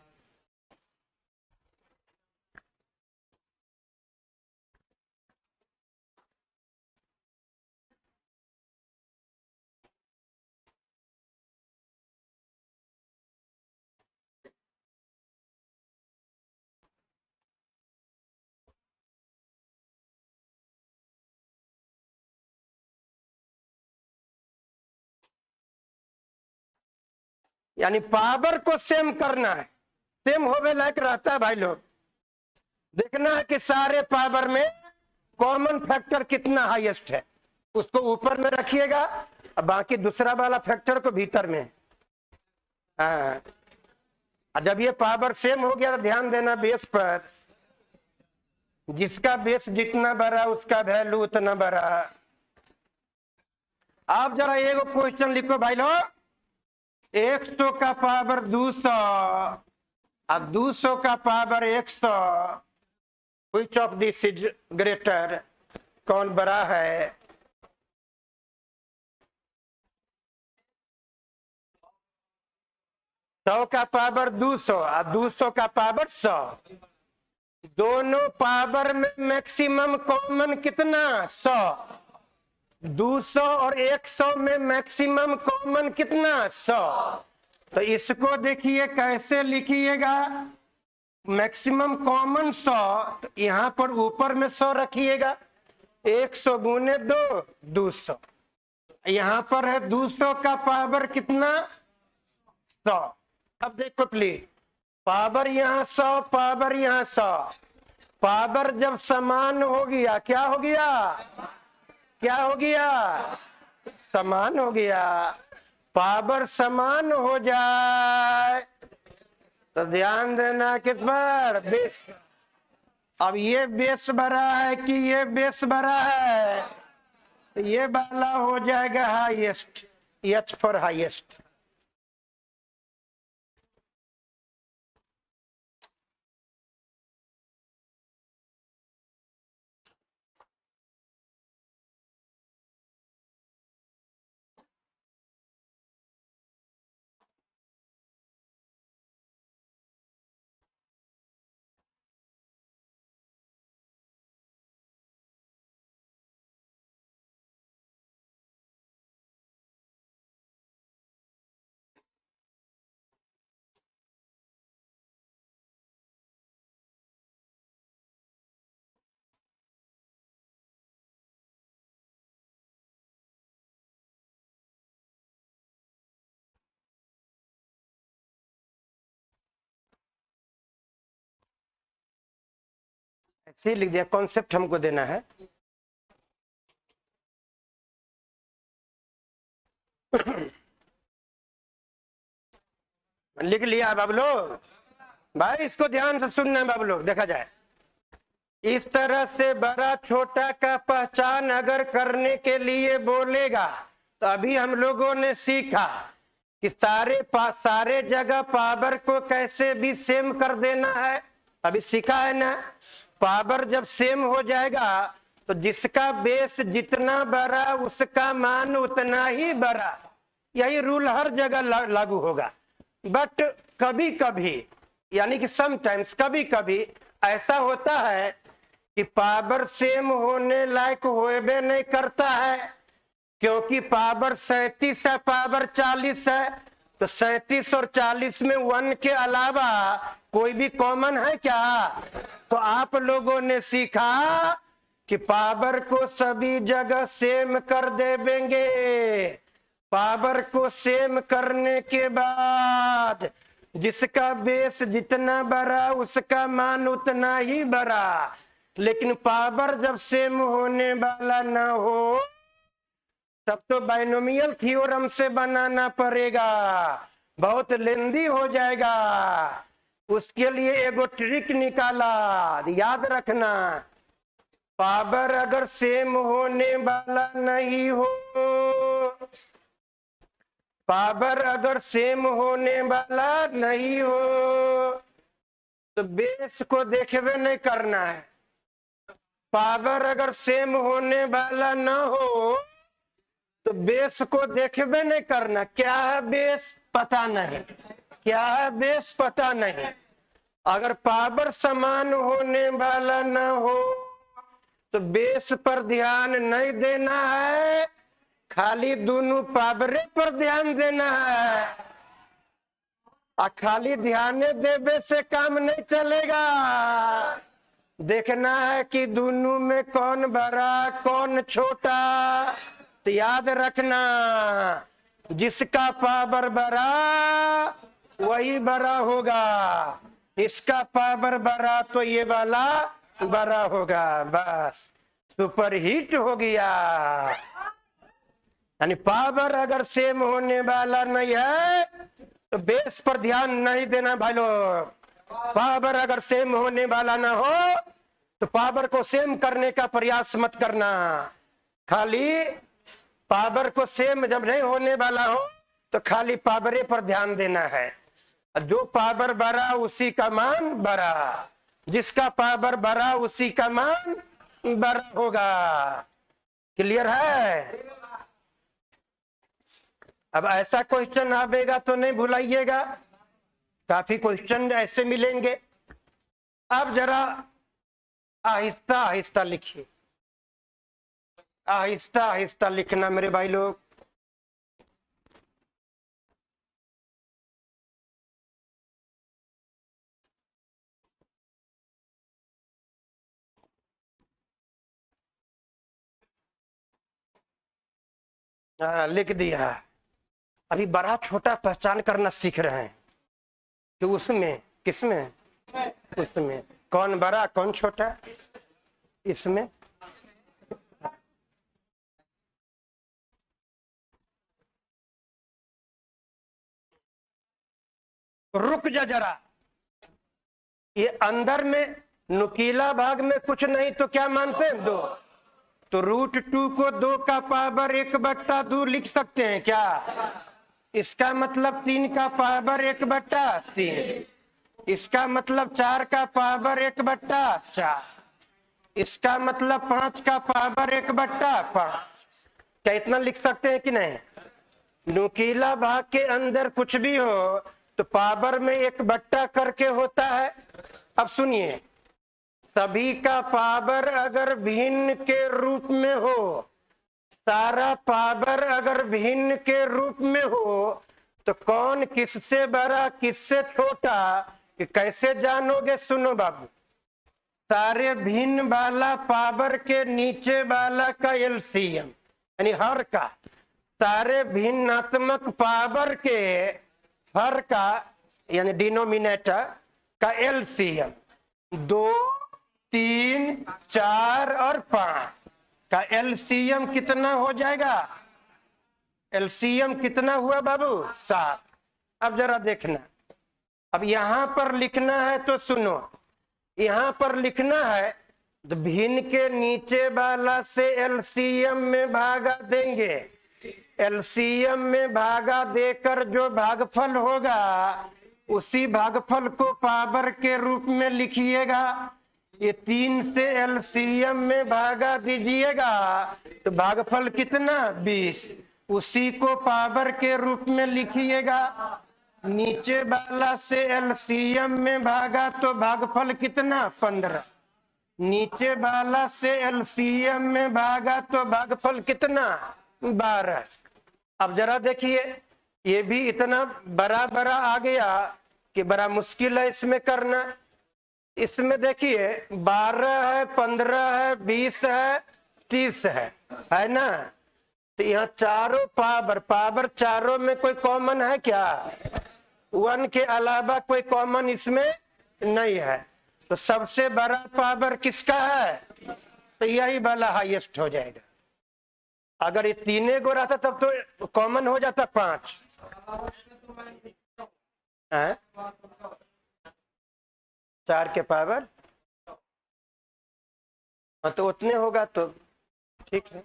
A: यानी पावर को सेम करना है। सेम होवे लायक रहता है भाई लोग, देखना है कि सारे पावर में कॉमन फैक्टर कितना हाईएस्ट है, उसको ऊपर में रखिएगा और बाकी दूसरा वाला फैक्टर को भीतर में। हाँ, जब ये पावर सेम हो गया तो ध्यान देना बेस पर, जिसका बेस जितना बड़ा उसका वैल्यू उतना बड़ा। आप जरा एक क्वेश्चन लिखो भाई लोग, 100 का पावर 200 और 200 का power 100, which of this is greater, कौन बड़ा है। सौ का पावर 200 और 200 का पावर 100, दोनों पावर में मैक्सिमम कॉमन कितना, 100। 200 और 100 में मैक्सिमम कॉमन कितना, 100। तो इसको देखिए कैसे लिखिएगा, मैक्सिमम कॉमन 100, तो यहां पर ऊपर में 100 रखिएगा। 100 गुने 2 200, यहां पर है 200 का पावर कितना, 100। अब देखो प्लीज, पावर यहां 100, पावर यहां 100, पावर जब समान हो गया क्या हो गया, क्या हो गया, समान हो गया। पावर समान हो जाए तो ध्यान देना किस पर, बेस। अब ये बेस बड़ा है कि ये बेस बड़ा है, ये वाला हो जाएगा हाईएस्ट, एच फॉर हाईएस्ट। ऐसे ही लिख दिया, कॉन्सेप्ट हमको देना है। लिख लिया बाबलो भाई, इसको ध्यान से सुनना बाबलो। देखा जाए, इस तरह से बड़ा छोटा का पहचान अगर करने के लिए बोलेगा तो अभी हम लोगों ने सीखा कि सारे जगह पावर को कैसे भी सेम कर देना है, अभी सीखा है ना। पावर जब सेम हो जाएगा तो जिसका बेस जितना बड़ा उसका मान उतना ही बड़ा, यही रूल हर जगह लागू होगा। बट कभी कभी, यानी कि समटाइम्स, कभी कभी ऐसा होता है कि पावर सेम होने लायक होबे नहीं करता है, क्योंकि पावर 37 है, पावर 40 है, तो 37 और 40 में 1 के अलावा कोई भी कॉमन है क्या? तो आप लोगों ने सीखा कि पावर को सभी जगह सेम कर देंगे। पावर को सेम करने के बाद जिसका बेस जितना बड़ा उसका मान उतना ही बड़ा। लेकिन पावर जब सेम होने वाला ना हो तब तो बाइनोमियल थ्योरम से बनाना पड़ेगा, बहुत लेंदी हो जाएगा। उसके लिए एगो ट्रिक निकाला, याद रखना। पावर अगर सेम होने वाला नहीं हो, पावर अगर सेम होने वाला नहीं हो तो बेस को देखबे नहीं करना है। पावर अगर सेम होने वाला ना हो तो बेस को देखबे नहीं करना। क्या है बेस पता नहीं, क्या है बेस पता नहीं। अगर पावर समान होने वाला ना हो तो बेस पर ध्यान नहीं देना है, खाली दोनों पावरे पर ध्यान देना है। और खाली ध्यान देवे से काम नहीं चलेगा, देखना है कि दोनों में कौन बड़ा कौन छोटा। तो याद रखना, जिसका पावर बड़ा वही बड़ा होगा, इसका पावर बड़ा तो ये वाला बड़ा होगा, बस सुपर हिट हो गया। यानी पावर अगर सेम होने वाला नहीं है तो बेस पर ध्यान नहीं देना भाई लोग। पावर अगर सेम होने वाला ना हो तो पावर को सेम करने का प्रयास मत करना। खाली पावर को सेम जब नहीं होने वाला हो तो खाली पावरे पर ध्यान देना है। जो पावर बड़ा उसी का मान बड़ा, जिसका पावर बड़ा उसी का मान बड़ा होगा। क्लियर है? अब ऐसा क्वेश्चन आवेगा तो नहीं भुलाइएगा, काफी क्वेश्चन ऐसे मिलेंगे। अब जरा आहिस्ता आहिस्ता लिखिए, आहिस्ता आहिस्ता लिखना मेरे भाई लोग। लिख दिया। अभी बड़ा छोटा पहचान करना सीख रहे हैं कि उसमें किसमें, उसमें कौन बड़ा कौन छोटा, इसमें रुक जा जरा। ये अंदर में नुकीला भाग में कुछ नहीं तो क्या मानते हैं? 2। तो √2 को 2 का पावर 1/2 लिख सकते हैं क्या? इसका मतलब 3 का पावर 1/3। इसका मतलब 4 का पावर 1/4। इसका मतलब 5 का पावर 1/5। क्या इतना लिख सकते हैं कि नहीं? नुकीला भाग के अंदर कुछ भी हो तो पावर में 1/2 करके होता है। अब सुनिए, सभी का पावर अगर भिन्न के रूप में हो, सारा पावर अगर भिन्न के रूप में हो तो कौन किससे बड़ा किससे छोटा कि कैसे जानोगे? सुनो बाबू, सारे भिन्न वाला पावर के नीचे वाला का एलसीएम, यानी हर का, सारे भिन्नात्मक पावर के हर का यानी डिनोमिनेटर का एलसीएम 2 3, 4 और 5 का एलसीएम कितना हो जाएगा? एलसीएम कितना हुआ बाबू? 7। अब जरा देखना, अब यहां पर लिखना है तो सुनो, यहां पर लिखना है तो भिन्न के नीचे वाला से एलसीएम में भागा देंगे। एलसीएम में भागा देकर जो भागफल होगा उसी भागफल को पावर के रूप में लिखिएगा। ये 3 से एलसीएम में भागा दीजिएगा तो भागफल कितना? 20। उसी को पावर के रूप में लिखिएगा। नीचे वाला से एलसीएम में भागा तो भागफल कितना? 15। नीचे वाला से एलसीएम में भागा तो भागफल कितना? 12। अब जरा देखिए, ये भी इतना बड़ा बड़ा आ गया कि बड़ा मुश्किल है इसमें करना। इसमें देखिए 12 है, 15 है, 20 है, 30 है ना? तो यहाँ चारों पावर चारों में कोई कॉमन है क्या? 1 के अलावा कोई कॉमन इसमें नहीं है। तो सबसे बड़ा पावर किसका है? तो यही वाला हाईएस्ट हो जाएगा। अगर ये 3 गो रहता तब तो कॉमन हो जाता 5 है। 4 के पावर तो उतने होगा तो ठीक है,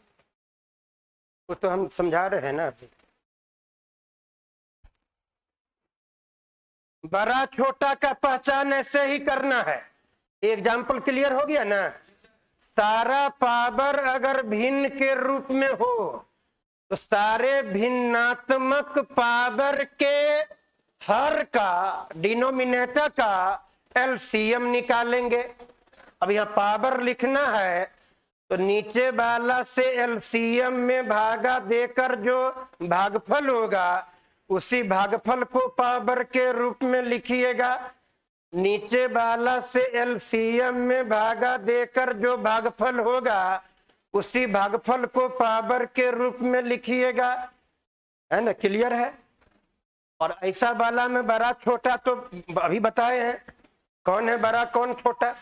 A: वो तो हम समझा रहे हैं ना अभी। बड़ा छोटा का पहचान ऐसे ही करना है। एग्जाम्पल क्लियर हो गया ना? सारा पावर अगर भिन्न के रूप में हो तो सारे भिन्नात्मक पावर के हर का डिनोमिनेटर का एलसीएम निकालेंगे। अब यहाँ पावर लिखना है तो नीचे वाला से एलसीएम में भागा देकर जो भागफल होगा उसी भागफल को पावर के रूप में लिखिएगा। नीचे वाला से एलसीएम में भागा देकर जो भागफल होगा उसी भागफल को पावर के रूप में लिखिएगा। है ना? क्लियर है? और ऐसा वाला में बड़ा छोटा तो अभी बताए हैं, कौन है बड़ा कौन छोटा।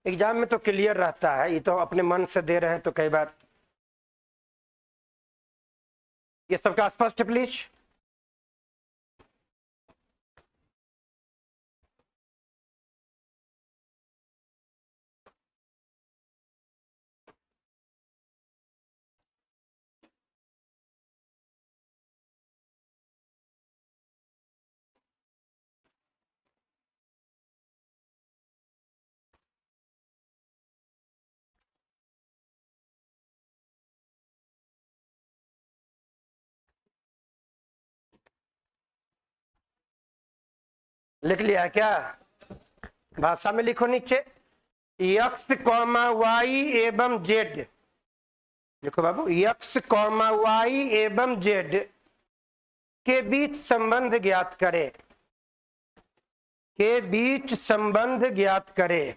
A: एग्जाम में तो क्लियर रहता है, ये तो अपने मन से दे रहे हैं तो कई बार। ये सबका स्पष्ट है प्लीज? लिख लिया क्या? भाषा में लिखो नीचे, एक्स कॉमा वाई एवं जेड। लिखो बाबू, एक्स कॉमा वाई एवं जेड के बीच संबंध ज्ञात करे। के बीच संबंध ज्ञात करे।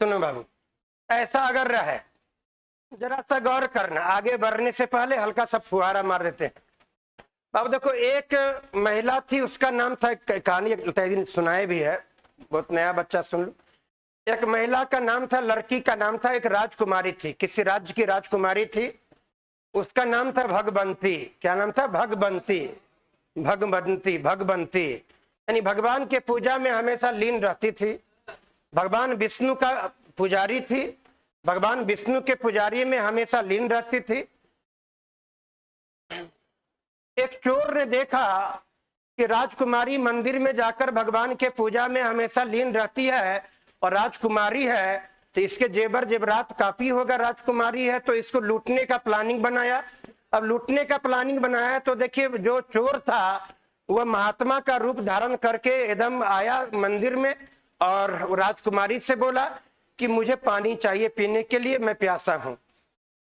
A: सुनो बाबू, ऐसा अगर रहे, जरा सा गौर करना, आगे बढ़ने से पहले हल्का सा फुहारा मार देते हैं। बाबू देखो, एक महिला थी, उसका नाम था, कहानी दिन सुनाए भी है, बहुत नया बच्चा सुन लो। एक महिला का नाम था, लड़की का नाम था, एक राजकुमारी थी, किसी राज्य की राजकुमारी थी। उसका नाम था भगवंती। क्या नाम था? भगवंती। भगवंती भगवंती यानी भगवान के पूजा में हमेशा लीन रहती थी। भगवान विष्णु का पुजारी थी, भगवान विष्णु के पुजारी में हमेशा लीन रहती थी। एक चोर ने देखा कि राजकुमारी मंदिर में जाकर भगवान के पूजा में हमेशा लीन रहती है और राजकुमारी है, तो इसके जेवर जेवरात काफी होगा, राजकुमारी है, तो इसको लूटने का प्लानिंग बनाया। अब लूटने का प्लानिंग बनाया तो देखिए, जो चोर था वह महात्मा का रूप धारण करके एकदम आया मंदिर में और राजकुमारी से बोला कि मुझे पानी चाहिए पीने के लिए, मैं प्यासा हूं।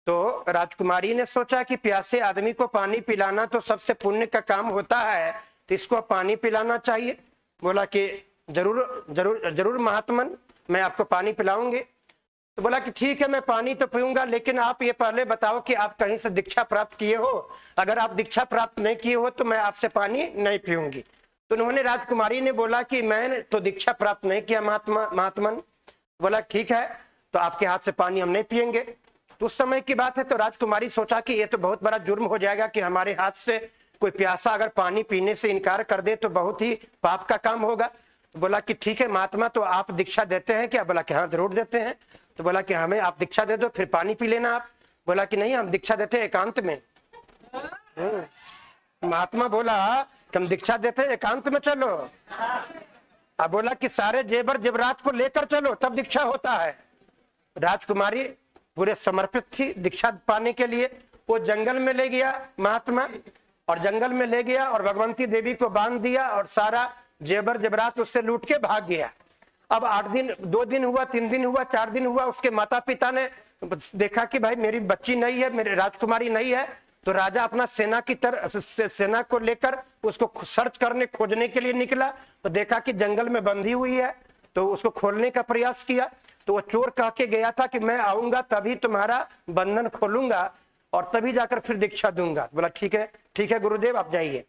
A: तो राजकुमारी ने सोचा कि प्यासे आदमी को पानी पिलाना तो सबसे पुण्य का काम होता है, तो इसको पानी पिलाना चाहिए। बोला कि जरूर जरूर जरूर महात्मन, मैं आपको पानी पिलाऊंगी। तो बोला कि ठीक है मैं पानी तो पीऊंगा, लेकिन आप ये पहले बताओ कि आप कहीं से दीक्षा प्राप्त किए हो, अगर आप दीक्षा प्राप्त नहीं किए हो तो मैं आपसे पानी नहीं पीऊंगी। तो उन्होंने, राजकुमारी ने बोला कि मैंने तो दीक्षा प्राप्त नहीं किया महात्मन। बोला ठीक है, तो आपके हाथ से पानी हम नहीं पिएंगे। तो उस समय की बात है, तो राजकुमारी सोचा कि ये तो बहुत बड़ा जुर्म हो जाएगा कि हमारे हाथ से कोई प्यासा अगर पानी पीने से इनकार कर दे तो बहुत ही पाप का काम होगा। तो बोला कि ठीक है महात्मा, तो आप दीक्षा देते हैं क्या? बोला कि हाँ जरूर देते हैं। तो बोला कि हमें आप दीक्षा दे दो, फिर पानी पी लेना आप। बोला कि नहीं, हम दीक्षा देते हैं एकांत में। महात्मा बोला कि हम दीक्षा देते हैं एकांत में, चलो। अब बोला कि सारे जेबर जेवरात को लेकर चलो तब दीक्षा होता है। राजकुमारी पूरे समर्पित थी दीक्षा पाने के लिए। वो जंगल में ले गया महात्मा, और जंगल में ले गया और भगवंती देवी को बांध दिया और सारा जेबर जेवरात उससे लूट के भाग गया। अब 8 दिन, 2 दिन हुआ, 3 दिन हुआ, 4 दिन हुआ, उसके माता पिता ने देखा कि भाई मेरी बच्ची नहीं है, मेरी राजकुमारी नहीं है। तो राजा अपना सेना को लेकर उसको सर्च करने, खोजने के लिए निकला। तो देखा कि जंगल में बंधी हुई है, तो उसको खोलने का प्रयास किया। तो वो चोर कह के गया था कि मैं आऊंगा तभी तुम्हारा बंधन खोलूंगा और तभी जाकर फिर दीक्षा दूंगा। बोला ठीक है गुरुदेव आप जाइए।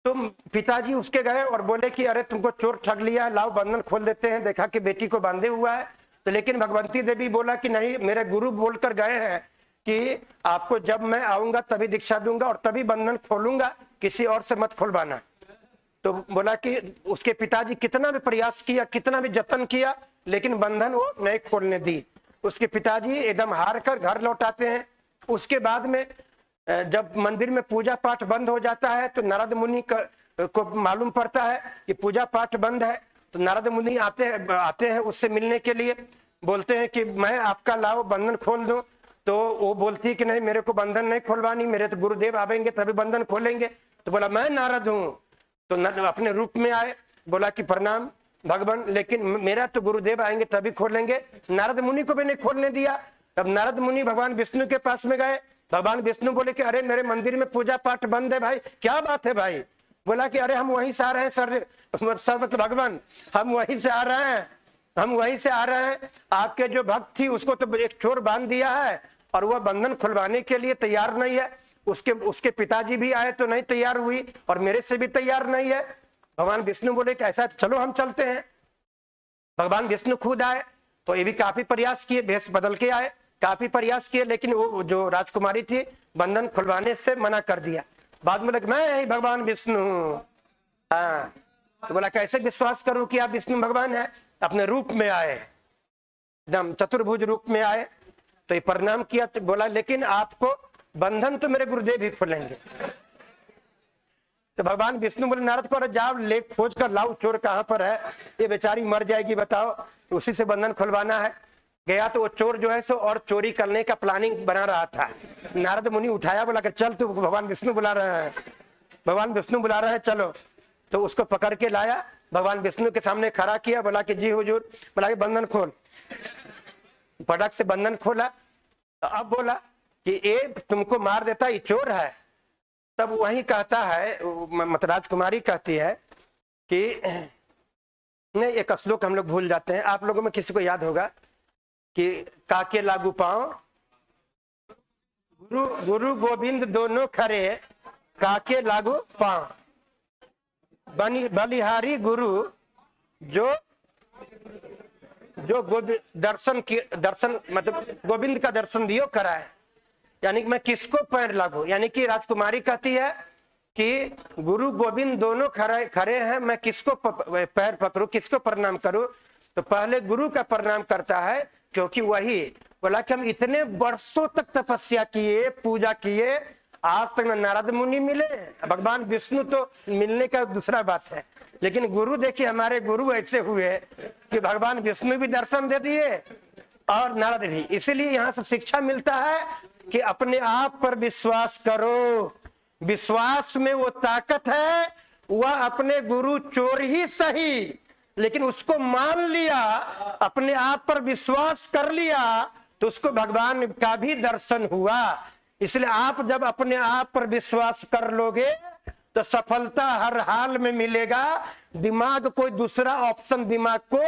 A: तो पिताजी उसके गए और बोले कि अरे तुमको चोर ठग लिया, लाओ बंधन खोल देते हैं। देखा कि बेटी को बांधे हुआ है। तो लेकिन भगवंती देवी बोला कि नहीं, मेरे गुरु बोलकर गए हैं कि आपको जब मैं आऊंगा तभी दीक्षा दूंगा और तभी बंधन खोलूंगा, किसी और से मत खोलवाना। तो बोला कि उसके पिताजी कितना भी प्रयास किया, कितना भी जतन किया, लेकिन बंधन वो नहीं खोलने दी। उसके पिताजी एकदम हार कर घर लौटाते हैं। उसके बाद में जब मंदिर में पूजा पाठ बंद हो जाता है तो नारद मुनि को मालूम पड़ता है कि पूजा पाठ बंद है। तो नारद मुनि आते हैं उससे मिलने के लिए, बोलते हैं कि मैं आपका लाओ बंधन खोल दूं। तो वो बोलती है कि नहीं, मेरे को बंधन नहीं खोलवानी, मेरे तो गुरुदेव आवेंगे तभी बंधन खोलेंगे। तो बोला मैं नारद हूं। तो अपने रूप में आए, बोला कि प्रणाम भगवान, लेकिन मेरा तो गुरुदेव आएंगे तभी खोलेंगे। नारद मुनि को भी नहीं खोलने दिया। तब नारद मुनि भगवान विष्णु के पास में गए। भगवान विष्णु बोले कि अरे मेरे मंदिर में पूजा पाठ बंद है भाई, क्या बात है भाई? बोला कि अरे हम वहीं से आ रहे हैं सर मतलब भगवान, हम वहीं से आ रहे हैं। आपके जो भक्त थी उसको तो एक चोर बांध दिया है और वह बंधन खुलवाने के लिए तैयार नहीं है। उसके पिताजी भी आए तो नहीं तैयार हुई और मेरे से भी तैयार नहीं है। भगवान विष्णु बोले कि ऐसा चलो हम चलते हैं। भगवान विष्णु खुद आए, तो ये भी काफी प्रयास किए, भेष बदल के आए, काफी प्रयास किए, लेकिन वो जो राजकुमारी थी बंधन खुलवाने से मना कर दिया। बाद में लगे मैं ही भगवान विष्णु हूँ। हाँ, तो बोला कैसे विश्वास करूं कि आप विष्णु भगवान है? अपने रूप में आए, एकदम चतुर्भुज रूप में आए। तो ये प्रणाम किया। तो बोला लेकिन आपको बंधन तो मेरे गुरुदेव ही खोलेंगे। तो भगवान विष्णु बोले नारद को, अरे जाओ ले खोज कर लाओ चोर कहाँ पर है, ये बेचारी मर जाएगी बताओ, तो उसी से बंधन खुलवाना है। गया तो वो चोर जो है सो और चोरी करने का प्लानिंग बना रहा था। नारद मुनि उठाया, बोला कि चल तू, भगवान विष्णु बुला रहे हैं चलो। तो उसको पकड़ के लाया, भगवान विष्णु के सामने खड़ा किया, बोला कि जी हुजूर। बोला कि बंधन खोल। फटक से बंधन खोला। तो अब बोला कि ये तुमको मार देता, ये चोर है। तब वही कहता है, मतलब राजकुमारी कहती है कि नहीं, एक श्लोक हम लोग भूल जाते हैं, आप लोगों में किसी को याद होगा कि काके लागू पांव गुरु गोविंद दोनों खरे, काके लागू पांव बलिहारी गुरु जो दर्शन मतलब गोविंद का दर्शन दियो कराए। यानी कि मैं किसको पैर लागू, यानी कि राजकुमारी कहती है कि गुरु गोविंद दोनों खरे हैं, मैं किसको पैर पकड़ू, किसको प्रणाम करूं? तो पहले गुरु का प्रणाम करता है, क्योंकि वही बोला कि हम इतने वर्षों तक तपस्या किए, पूजा किए, आज तक न नारद मुनि मिले, भगवान विष्णु तो मिलने का दूसरा बात है, लेकिन गुरु देखिए हमारे गुरु ऐसे हुए कि भगवान विष्णु भी दर्शन दे दिए और नारद भी। इसीलिए यहाँ से शिक्षा मिलता है कि अपने आप पर विश्वास करो। विश्वास में वो ताकत है, वह अपने गुरु चोर ही सही, लेकिन उसको मान लिया, अपने आप पर विश्वास कर लिया, तो उसको भगवान का भी दर्शन हुआ। इसलिए आप जब अपने आप पर विश्वास कर लोगे तो सफलता हर हाल में मिलेगा। दिमाग कोई दूसरा ऑप्शन दिमाग को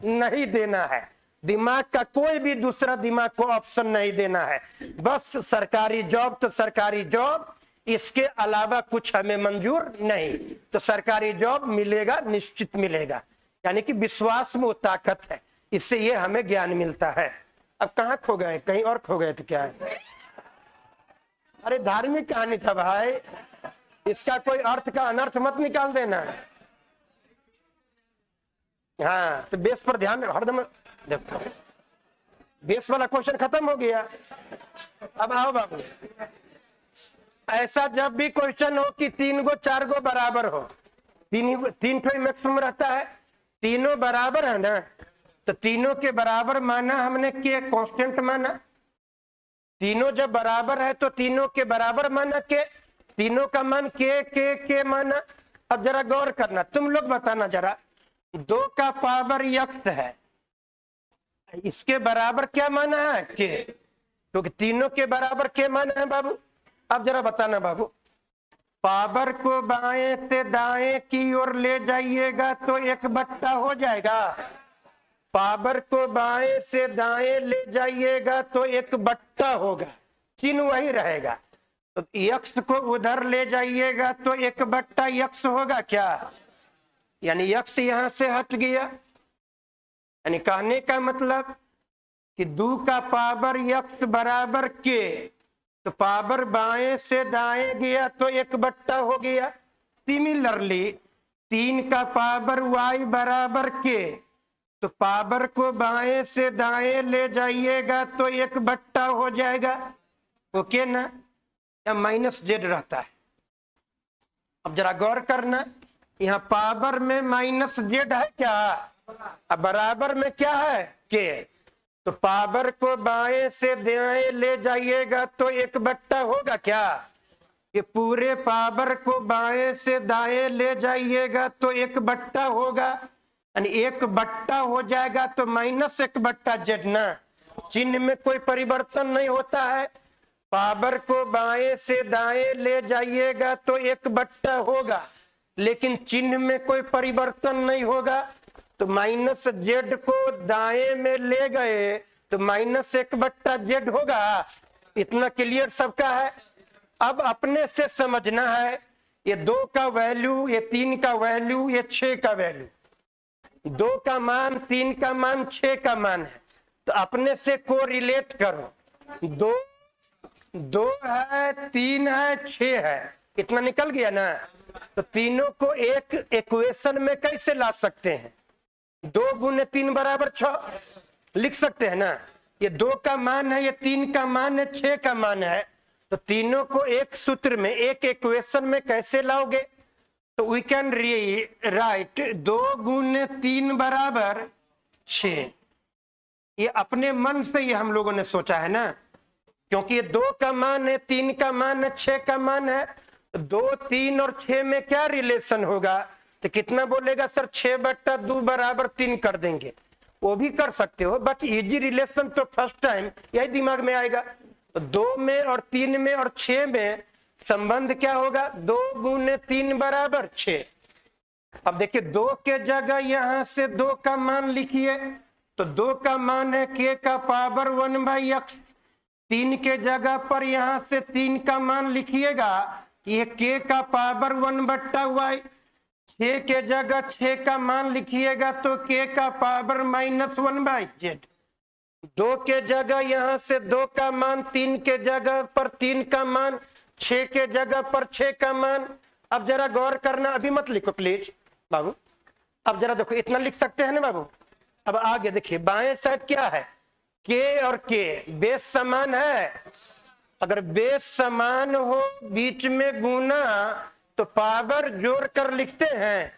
A: नहीं देना है। दिमाग का कोई भी दूसरा दिमाग को ऑप्शन नहीं देना है। बस सरकारी जॉब तो सरकारी जॉब, इसके अलावा कुछ हमें मंजूर नहीं। तो सरकारी जॉब मिलेगा, निश्चित मिलेगा, यानी कि विश्वास में वो ताकत है, इससे ये हमें ज्ञान मिलता है। अब कहाँ खो गए, कहीं और खो गए तो क्या है? अरे धार्मिक कहानी था भाई, इसका कोई अर्थ का अनर्थ मत निकाल देना। हाँ, तो बेस पर ध्यान हरदम देखो। बेस वाला क्वेश्चन खत्म हो गया। अब आओ बाबू, ऐसा जब भी क्वेश्चन हो कि 3 गो 4 गो बराबर हो, 3 ठो मैक्सिमम रहता है, तीनों बराबर है ना, तो तीनों के बराबर माना हमने के कांस्टेंट माना। तीनों जब बराबर है तो तीनों के बराबर माना के, तीनों का मान के माना। अब जरा गौर करना, तुम लोग बताना जरा, 2 का पावर x है, इसके बराबर क्या माना है के, क्योंकि तीनों के बराबर के माना है बाबू। अब जरा बताना बाबू, पावर को बाएं से दाएं की ओर ले जाइएगा तो 1/, हो जाएगा। पावर को बाएं से दाएं ले जाइएगा तो 1/, होगा, चिन्ह वही रहेगा। तो x को उधर ले जाइएगा तो 1/x होगा क्या, यानी x यहां से हट गया। यानी कहने का मतलब कि 2 का पावर x बराबर के, तो पावर बाएं से दाएं गया तो 1/, हो गया। सिमिलरली 3 का पावर y बराबर के, तो पावर को बाएं से दाएं ले जाइएगा तो 1/, हो जाएगा। ओके ना, या -z रहता है। अब जरा गौर करना, यहाँ पावर में -z है क्या, अब बराबर में क्या है के, तो पावर को बाएं से दाएं ले जाइएगा तो 1/, होगा क्या। ये पूरे पावर को बाएं से दाएं ले जाइएगा तो 1/, होगा, यानी 1/, हो जाएगा। तो -1/z ना, चिन्ह में कोई परिवर्तन नहीं होता है। पावर को बाएं से दाएं ले जाइएगा तो 1/, होगा, लेकिन चिन्ह में कोई परिवर्तन नहीं होगा। तो -z को दाएं में ले गए तो -1/z होगा। इतना क्लियर सबका है। अब अपने से समझना है, ये 2 का वैल्यू, ये 3 का वैल्यू, ये 6 का वैल्यू, 2 का मान, 3 का मान, 6 का मान है, तो अपने से को रिलेट करो। 2 है, 3 है, 6 है, इतना निकल गया ना। तो तीनों को एक इक्वेशन में कैसे ला सकते हैं, 2 × 3 = 6 लिख सकते हैं ना। ये 2 का मान है, ये 3 का मान है, 6 का मान है, तो तीनों को एक सूत्र में, एक इक्वेशन में कैसे लाओगे। तो वी कैन राइट 2 × 3 = 6। ये अपने मन से ये हम लोगों ने सोचा है ना, क्योंकि ये 2 का मान है, 3 का मान है, 6 का मान है। 2, 3 और 6 में क्या रिलेशन होगा, तो कितना बोलेगा सर, 6/2 = 3 कर देंगे, वो भी कर सकते हो, बट इजी रिलेशन तो फर्स्ट टाइम यही दिमाग में आएगा। तो 2 में और 3 में और 6 में संबंध क्या होगा, 2 × 3 = 6। अब देखिए 2 के जगह यहां से 2 का मान लिखिए, तो 2 का मान है k का पावर 1/x। 3 के जगह पर यहां से 3 का मान लिखिएगा, ये k का पावर 1/y। 6 के जगह 6 का मान लिखिएगा तो k का पावर -1/z। 2 के जगह यहां से 2 का मान, 3 के जगह पर 3 का मान, 6 के जगह पर 6 का मान। अब जरा गौर करना, अभी मत लिखो प्लीज बाबू। अब जरा देखो, इतना लिख सकते हैं ना बाबू। अब आगे देखिए, बाएं साइड क्या है, k और k बेस समान है। अगर बेस समान हो, बीच में गुना, तो पावर जोड़ कर लिखते हैं।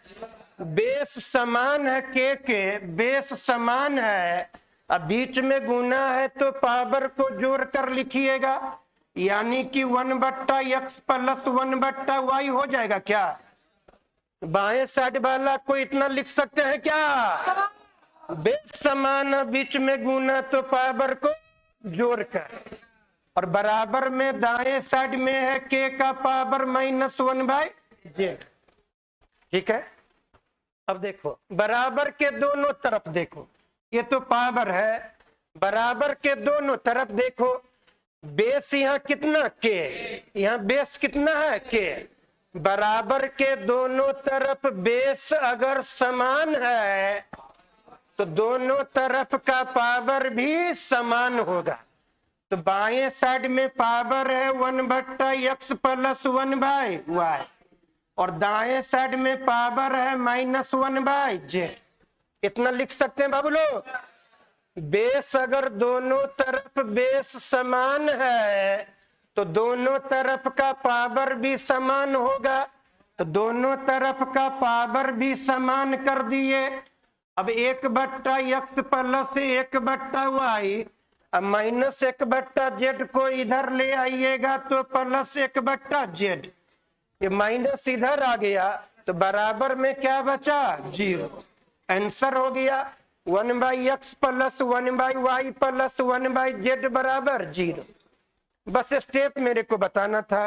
A: बेस समान है k के, बेस समान है, अब बीच में गुना है तो पावर को जोड़ कर लिखिएगा, यानी कि 1/x + 1/y हो जाएगा क्या। बाएं साइड वाला को इतना लिख सकते हैं क्या, बेस समान है, बीच में गुना तो पावर को जोड़कर, और बराबर में दाएं साइड में है k का पावर -1/z। ठीक है। अब देखो, बराबर के दोनों तरफ देखो, ये तो पावर है। बराबर के दोनों तरफ देखो, बेस यहाँ कितना के, यहाँ बेस कितना है के। बराबर के दोनों तरफ बेस अगर समान है तो दोनों तरफ का पावर भी समान होगा। तो बाएं साइड में पावर है 1/x प्लस 1/y, और दाएं साइड में पावर है -1/z। इतना लिख सकते हैं बाबू लोग। बेस अगर दोनों तरफ बेस समान है तो दोनों तरफ का पावर भी समान होगा। तो दोनों तरफ का पावर भी समान कर दिए। अब 1/x प्लस 1/y, अब -1/z को इधर ले आइएगा तो प्लस 1/z, ये माइनस इधर आ गया तो बराबर में क्या बचा, 0। आंसर हो गया 1/x plus 1/y plus 1/z बराबर 0। बस स्टेप मेरे को बताना था।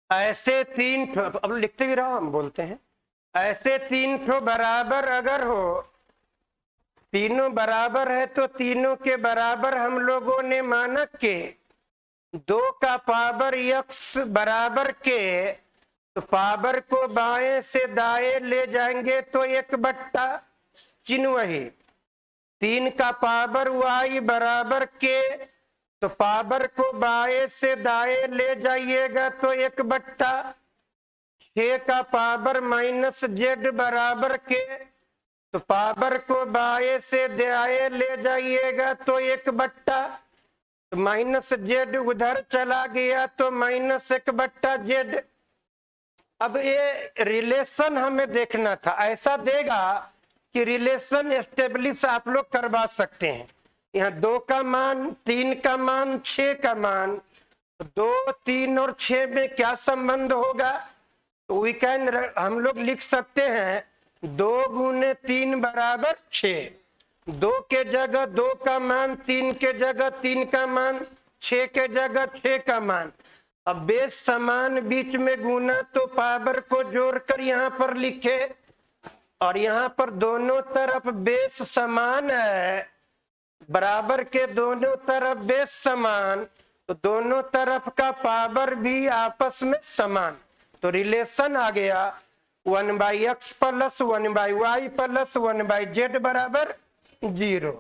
A: ऐसे तीन ठो, अब लिखते भी रहो हम बोलते हैं, ऐसे तीन ठो बराबर अगर हो, तीनों बराबर है तो तीनों के बराबर हम लोगों ने माना के 2 का पावर x बराबर के, तो पावर को बाएं से दाएं ले जाएंगे तो 1/, चिन्ह वही। 3 का पावर y बराबर के, तो पावर को बाएं से दाएं ले जाइएगा तो 1/। 6 का पावर -z बराबर के, तो पावर को बाएं से दाएं ले जाइएगा तो 1/। तो -z उधर चला गया तो -1/z। अब ये रिलेशन हमें देखना था, ऐसा देगा कि रिलेशन एस्टेब्लिश आप लोग करवा सकते हैं। यहाँ 2 का मान, 3 का मान, 6 का मान, 2, 3 और 6 में क्या संबंध होगा, तो वी कैन, हम लोग लिख सकते हैं 2 गुने 3 बराबर 6। 2 के जगह 2 का मान, 3 के जगह 3 का मान, 6 के जगह 6 का मान। अब बेस समान, बीच में गुना, तो पावर को जोड़कर यहाँ पर लिखे, और यहाँ पर दोनों तरफ बेस समान है, बराबर के दोनों तरफ बेस समान, तो दोनों तरफ का पावर भी आपस में समान। तो रिलेशन आ गया 1/x plus 1/y plus 1/z बराबर 0।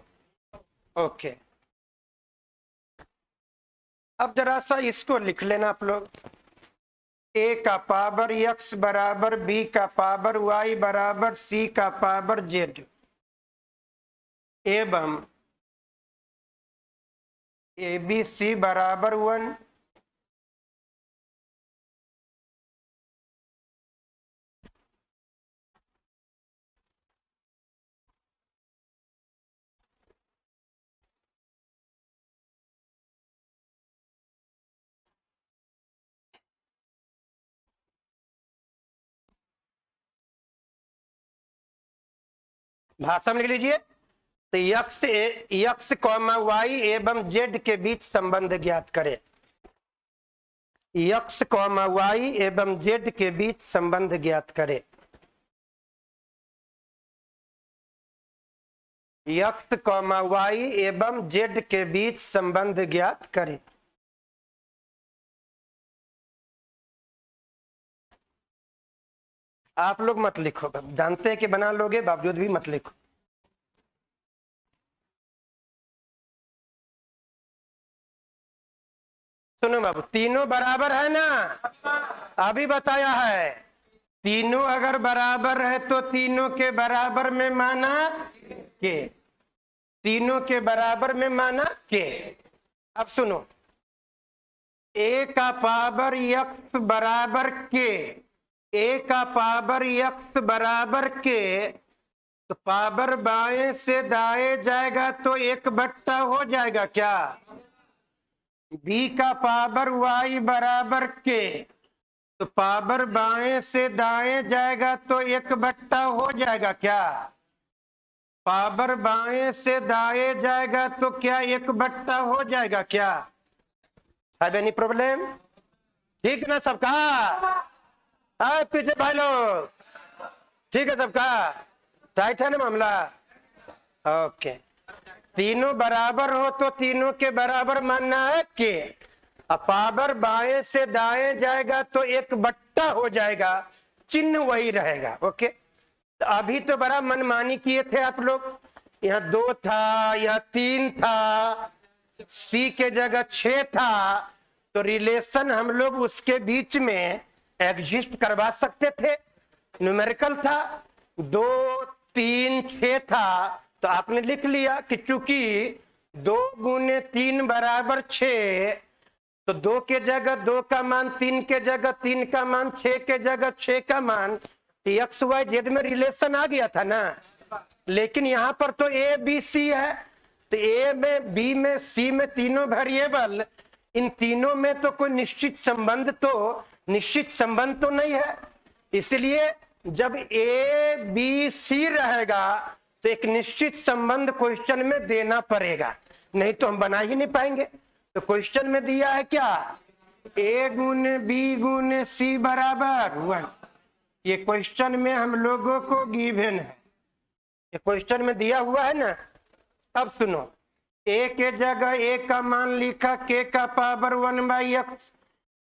A: ओके, अब जरा सा इसको लिख लेना आप लोग। a का पावर x बराबर b का पावर y बराबर c का पावर z एवं ABC बराबर 1। भाषा में लिख लीजिए। तो यक्स कॉमा वाई एवं जेड के बीच संबंध ज्ञात करें। यक्स कॉमा वाई एवं जेड के बीच संबंध ज्ञात करें। यक्स कॉमा वाई एवं जेड के बीच संबंध ज्ञात करें। आप लोग मत लिखो, जानते हैं कि बना लोगे, बावजूद भी मत लिखो। सुनो बाबू, तीनों बराबर है ना, अभी बताया है तीनों अगर बराबर है तो तीनों के बराबर में माना के, तीनों के बराबर में माना के। अब सुनो, ए का पावर यक्स बराबर के, ए का पावर यक्स बराबर के, तो पावर बाएं से दाएं जाएगा तो 1/, हो जाएगा क्या? बी का पावर वाई बराबर के, तो पावर बाएं से दाएं जाएगा तो 1/, हो जाएगा क्या? पावर बाएं से दाएं जाएगा तो क्या 1/, हो जाएगा क्या? है एनी प्रॉब्लम? ठीक ना सबका? पीछे भाई लोग ठीक है सबका? टाइट है ना मामला? ओके, तीनों बराबर हो तो तीनों के बराबर मानना है के, अब पावर बाएं से दाएं जाएगा तो 1/, हो जाएगा, चिन्ह वही रहेगा। ओके, तो अभी तो बड़ा मनमानी किए थे आप लोग, यहाँ 2 था, यहाँ 3 था, सी के जगह 6 था, तो रिलेशन हम लोग उसके बीच में एग्जिस्ट करवा सकते थे, न्यूमेरिकल था, 2 3 6 था, तो आपने लिख लिया कि चूंकि 2 गुने 3 बराबर 6, तो 2 के जगह 2 का मान, 3 के जगह 3 का मान, 6 के जगह 6 का मान, एक्स वाई जेड में रिलेशन आ गया था ना। लेकिन यहाँ पर तो ए बी सी है, तो ए में, बी में, सी में तीनों वेरिएबल, इन तीनों में तो कोई निश्चित संबंध तो नहीं है। इसलिए जब ए बी सी रहेगा तो एक निश्चित संबंध क्वेश्चन में देना पड़ेगा, नहीं तो हम बना ही नहीं पाएंगे। तो क्वेश्चन में दिया है क्या? ए गुने बी गुने सी बराबर 1, ये क्वेश्चन में हम लोगों को गिवन है, ये क्वेश्चन में दिया हुआ है ना। अब सुनो, ए के जगह ए का मान लिखा के का पावर 1/x,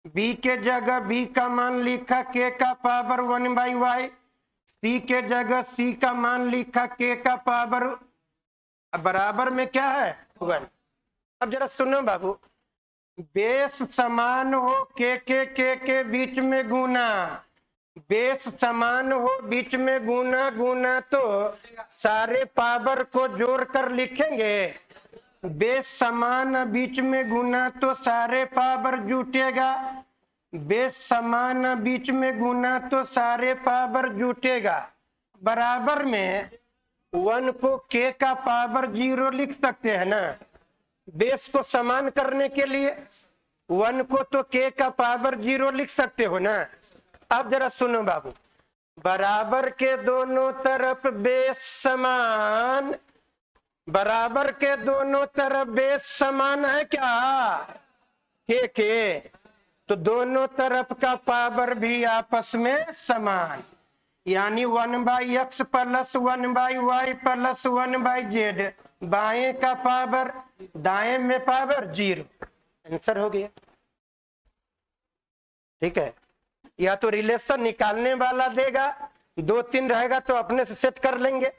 A: बी के जगह बी का मान लिखा के का पावर 1/y, सी के जगह सी का मान लिखा के का पावर, बराबर में क्या है? 1। अब जरा सुनो बाबू, बेस समान हो के बीच में गुना, बेस समान हो बीच में गुना, गुना तो सारे पावर को जोड़कर लिखेंगे, बेस समान बीच में गुना तो सारे पावर जुटेगा, बेस समान बीच में गुना तो सारे पावर जुटेगा। बराबर में 1 को के का पावर 0 लिख सकते हैं ना, बेस को समान करने के लिए 1 को तो के का पावर 0 लिख सकते हो ना। अब जरा सुनो बाबू, बराबर के दोनों तरफ बेस समान, बराबर के दोनों तरफ बेस समान है क्या? के तो दोनों तरफ का पावर भी आपस में समान, यानी 1/x plus 1/y plus 1/z, बाएं का पावर दाएं में पावर 0, आंसर हो गया। ठीक है, या तो रिलेशन निकालने वाला देगा, 2 3 रहेगा तो अपने से सेट कर लेंगे,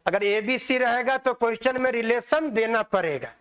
A: अगर ए बी सी रहेगा तो क्वेश्चन में रिलेशन देना पड़ेगा।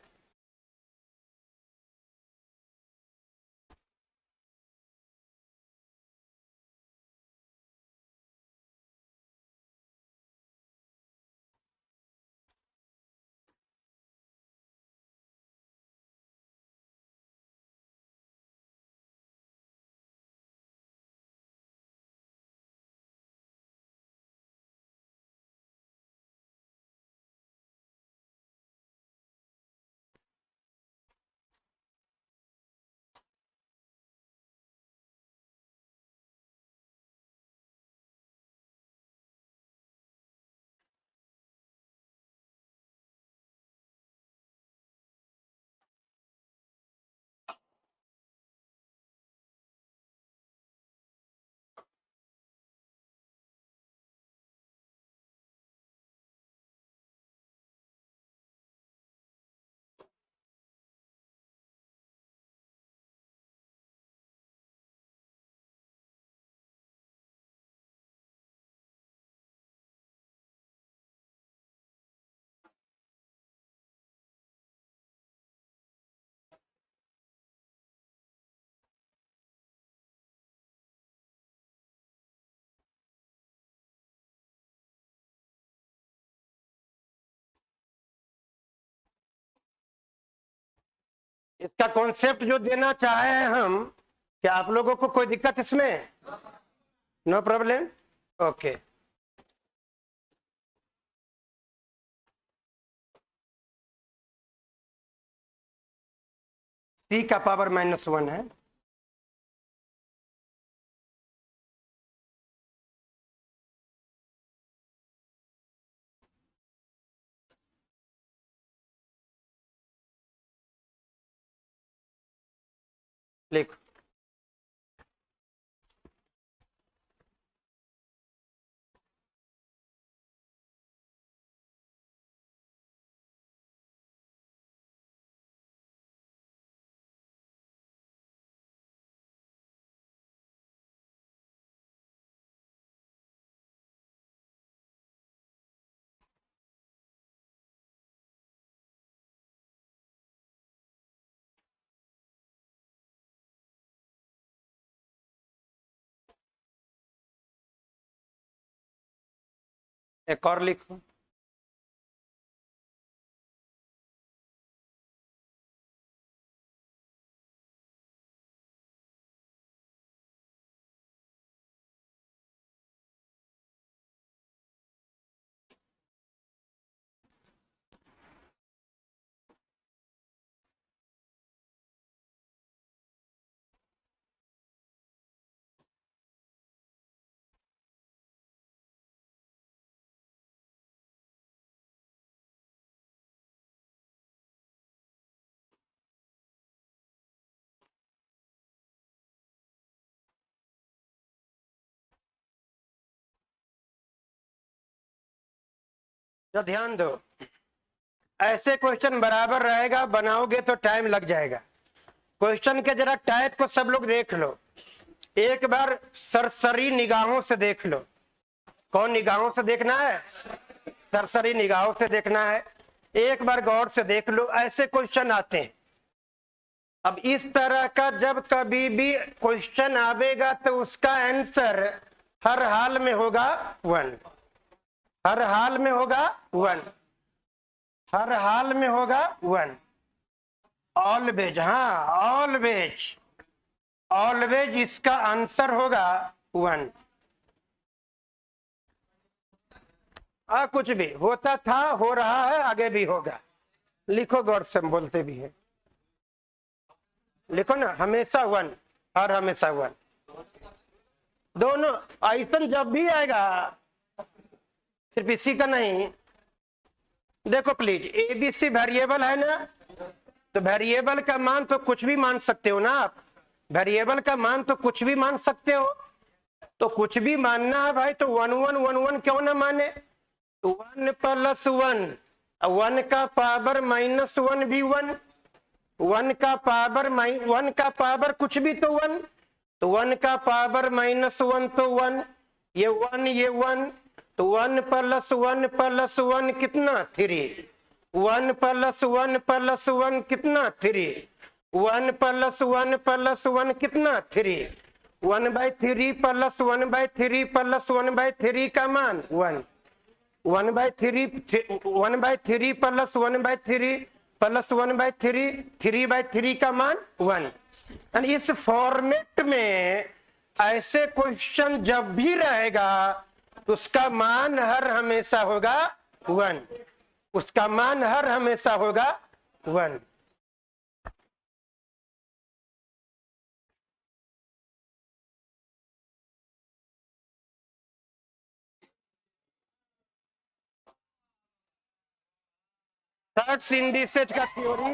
A: इसका कॉन्सेप्ट जो देना चाहे हैं हम, क्या आप लोगों को कोई दिक्कत इसमें? No problem, okay. सी का पावर -1 है। लिखो। एक और लिखो। तो ध्यान दो, ऐसे क्वेश्चन बराबर रहेगा, बनाओगे तो टाइम लग जाएगा। क्वेश्चन के जरा टाइप को सब लोग देख लो, एक बार सरसरी निगाहों से देख लो। कौन निगाहों से देखना है? सरसरी निगाहों से देखना है। एक बार गौर से देख लो, ऐसे क्वेश्चन आते हैं। अब इस तरह का जब कभी भी क्वेश्चन आवेगा तो उसका आंसर हर हाल में होगा 1, हर हाल में होगा 1, हर हाल में होगा 1। ऑलवेज, हाँ ऑलवेज, ऑलवेज इसका आंसर होगा 1। कुछ भी होता था, हो रहा है, आगे भी होगा। लिखो, गौर से बोलते भी है, लिखो ना, हमेशा 1, हर हमेशा 1। दोनों ऐसा जब भी आएगा, सिर्फ इसी का नहीं। देखो प्लीज, एबीसी वेरिएबल है ना, तो वेरिएबल का मान तो कुछ भी मान सकते हो ना आप। वेरिएबल का मान तो कुछ भी मान सकते हो, तो कुछ भी मानना है भाई, तो 1 1 1 1 क्यों ना माने? 1 + 1, 1 का पावर -1 भी 1, 1 का पावर 1 का पावर कुछ भी तो 1, तो 1 का पावर -1 तो 1, ये 1 ये 1, तो 1 + 1 + 1 कितना? 3। 1 + 1 + 1 कितना? 3। 1 + 1 + 1 कितना? 3। 1/3 + 1/3 + 1/3 का मान 1। 1/3 1/3 + 1/3 + 1/3 3/3 का मान 1। यानी इस फॉर्मेट में ऐसे क्वेश्चन जब भी रहेगा उसका मान हर हमेशा होगा 1, उसका मान हर हमेशा होगा 1। थर्ड्स इंडिसेज का थ्योरी,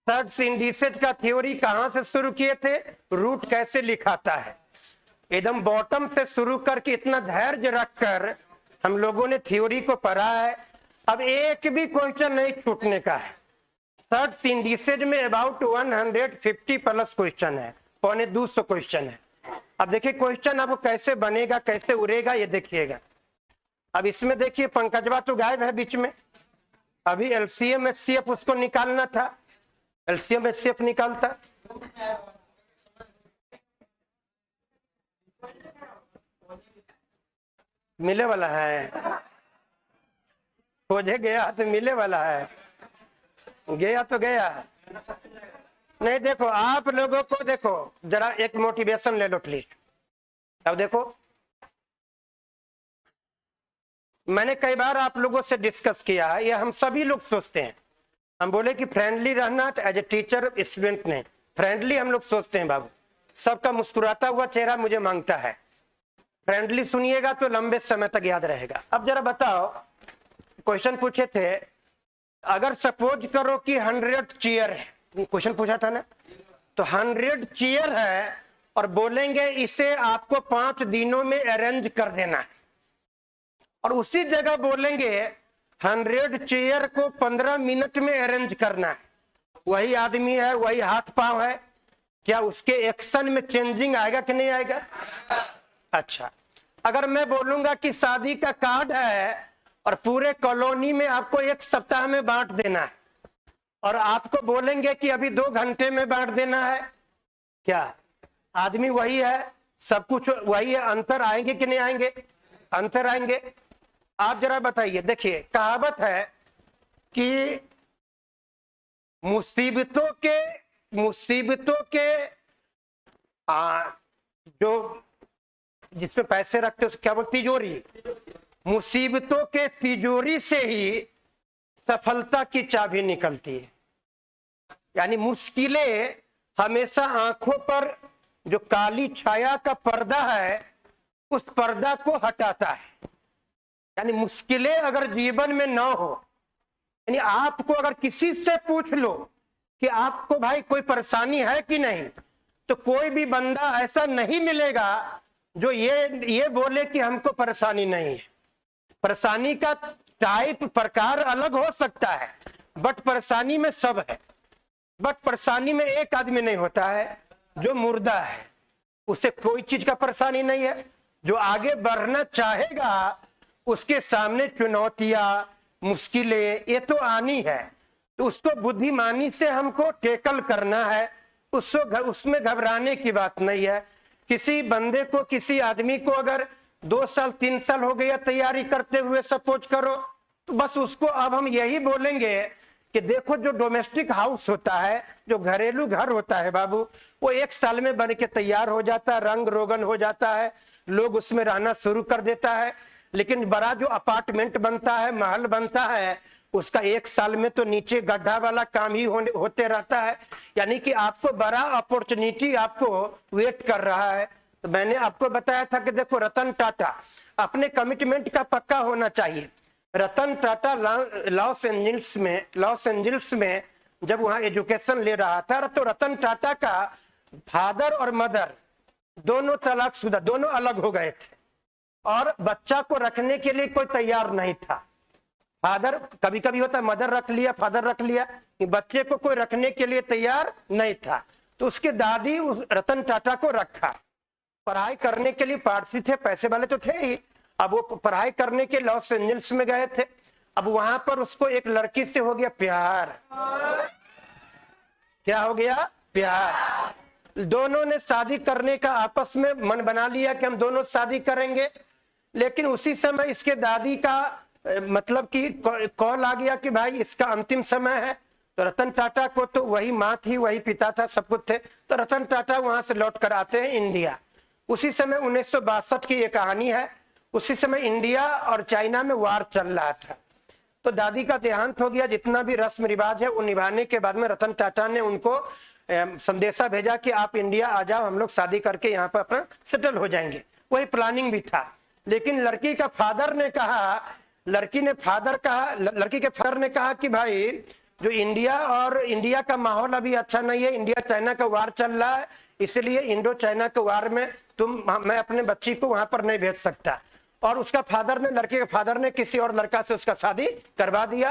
A: थर्ड्स इंडिसेज का थ्योरी कहां से शुरू किए थे? रूट कैसे लिखाता है, एकदम बॉटम से शुरू करके इतना धैर्य रखकर हम लोगों ने थ्योरी को पढ़ा है। अब एक भी क्वेश्चन नहीं छूटने का है। थर्ड्स इंडिसेज में अबाउट 150 प्लस क्वेश्चन है, 250 क्वेश्चन है। अब देखिए क्वेश्चन आपको कैसे बनेगा, कैसे उड़ेगा, ये देखिएगा। अब इसमें देखिए पंकजवा तो गायब है बीच में, अभी एलसीएम एचसीएफ उसको निकालना था, एलसीएम एचसीएफ निकालता। मिले वाला है, खोजे गया तो मिले वाला है। गया तो गया। नहीं देखो, आप लोगों को देखो, जरा एक मोटिवेशन ले लो प्लीज। अब देखो, मैंने कई बार आप लोगों से डिस्कस किया है, ये हम सभी लोग सोचते हैं। हम बोले कि फ्रेंडली रहना, एज ए टीचर स्टूडेंट ने फ्रेंडली हम लोग सोचते हैं बाबू, सबका मुस्कुराता हुआ चेहरा मुझे मांगता है। फ्रेंडली सुनिएगा तो लंबे समय तक याद रहेगा। अब जरा बताओ, क्वेश्चन पूछे थे, अगर सपोज करो कि 100 चेयर है, क्वेश्चन पूछा था ना, तो 100 चेयर है और बोलेंगे इसे आपको 5 दिनों में अरेंज कर देना है, और उसी जगह बोलेंगे 100 चेयर को 15 मिनट में अरेंज करना है। वही आदमी है, वही हाथ पांव है, क्या उसके एक्शन में चेंजिंग आएगा कि नहीं आएगा? अच्छा, अगर मैं बोलूंगा कि शादी का कार्ड है और पूरे कॉलोनी में आपको 1 सप्ताह में बांट देना है, और आपको बोलेंगे कि अभी 2 घंटे में बांट देना है, क्या आदमी वही है, सब कुछ वही है, अंतर आएंगे कि नहीं आएंगे? अंतर आएंगे। आप जरा बताइए, देखिए कहावत है कि मुसीबतों के जो जिसमें पैसे रखते हैं क्या बोलते, तिजोरी, मुसीबतों के तिजोरी से ही सफलता की चाबी निकलती है। यानी मुश्किलें हमेशा आंखों पर जो काली छाया का पर्दा है उस पर्दा को हटाता है। यानी मुश्किलें अगर जीवन में ना हो, यानी आपको अगर किसी से पूछ लो कि आपको भाई कोई परेशानी है कि नहीं, तो कोई भी बंदा ऐसा नहीं मिलेगा जो ये बोले कि हमको परेशानी नहीं है। परेशानी का टाइप प्रकार अलग हो सकता है, बट परेशानी में सब है। बट परेशानी में एक आदमी नहीं होता है जो मुर्दा है, उसे कोई चीज का परेशानी नहीं है। जो आगे बढ़ना चाहेगा उसके सामने चुनौतियां, मुश्किलें ये तो आनी है, तो उसको बुद्धिमानी से हमको टेकल करना है, उसमें घबराने की बात नहीं है। किसी बंदे को, किसी आदमी को अगर 2 साल 3 साल हो गया तैयारी करते हुए, सपोज करो, तो बस उसको अब हम यही बोलेंगे कि देखो जो डोमेस्टिक हाउस होता है, जो घरेलू घर होता है बाबू, वो 1 साल में बन के तैयार हो जाता है, रंग रोगन हो जाता है, लोग उसमें रहना शुरू कर देता है। लेकिन बड़ा जो अपार्टमेंट बनता है, महल बनता है, उसका 1 साल में तो नीचे गड्ढा वाला काम ही होते रहता है। यानी कि आपको बड़ा अपॉर्चुनिटी आपको वेट कर रहा है। तो मैंने आपको बताया था कि देखो रतन टाटा अपने कमिटमेंट का पक्का होना चाहिए। रतन टाटा लॉस एंजल्स में जब वहां एजुकेशन ले रहा था, तो रतन टाटा का फादर और मदर दोनों तलाकशुदा, दोनों अलग हो गए थे, और बच्चा को रखने के लिए कोई तैयार नहीं था। फादर, कभी कभी होता है मदर रख लिया, फादर रख लिया, बच्चे को कोई रखने के लिए तैयार नहीं था। तो उसके दादी उस रतन टाटा को रखा, पढ़ाई करने के लिए पारसी थे, पैसे वाले तो थे ही। अब वो पढ़ाई करने के लॉस एंजल्स में गए थे। अब वहां पर उसको एक लड़की से हो गया प्यार। क्या हो गया? प्यार। दोनों ने शादी करने का आपस में मन बना लिया कि हम दोनों शादी करेंगे। लेकिन उसी समय इसके दादी का मतलब कि कॉल आ गया कि भाई इसका अंतिम समय है। तो रतन टाटा को तो वही माँ थी, वही पिता था, सब कुछ थे। तो रतन टाटा वहां से लौट कर आते हैं इंडिया। उसी समय 1962 की ये कहानी है। उसी समय इंडिया और चाइना में वार चल रहा था। तो दादी का देहांत हो गया। जितना भी रस्म रिवाज है वो निभाने के बाद में रतन टाटा ने उनको संदेशा भेजा कि आप इंडिया आ जाओ, हम लोग शादी करके यहाँ पर अपना सेटल हो जाएंगे। वही प्लानिंग भी था। लेकिन लड़की के फादर ने कहा कि भाई जो इंडिया का माहौल अभी अच्छा नहीं है, इंडिया चाइना का वार चल रहा है, इसलिए इंडो चाइना के वार में मैं अपने बच्ची को वहां पर नहीं भेज सकता। और उसका लड़के के फादर ने किसी और लड़का से उसका शादी करवा दिया।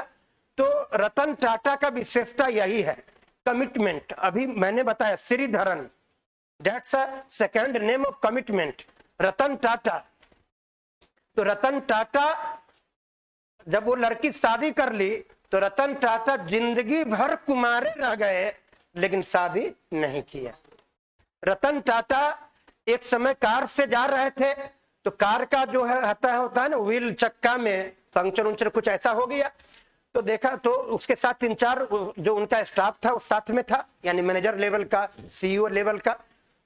A: तो रतन टाटा का विशेषता यही है, कमिटमेंट। अभी मैंने बताया Sreedharan, that's a second name of commitment, Ratan Tata. तो रतन टाटा जब वो लड़की शादी कर ली तो रतन टाटा जिंदगी भर कुमारे रह गए, लेकिन शादी नहीं किया। रतन टाटा एक समय कार से जा रहे थे, तो कार का जो है होता है ना व्हील, चक्का में पंक्चर उंचर कुछ ऐसा हो गया। तो देखा तो उसके साथ 3-4 जो उनका स्टाफ था उस साथ में था, यानी मैनेजर लेवल का, सीईओ लेवल का।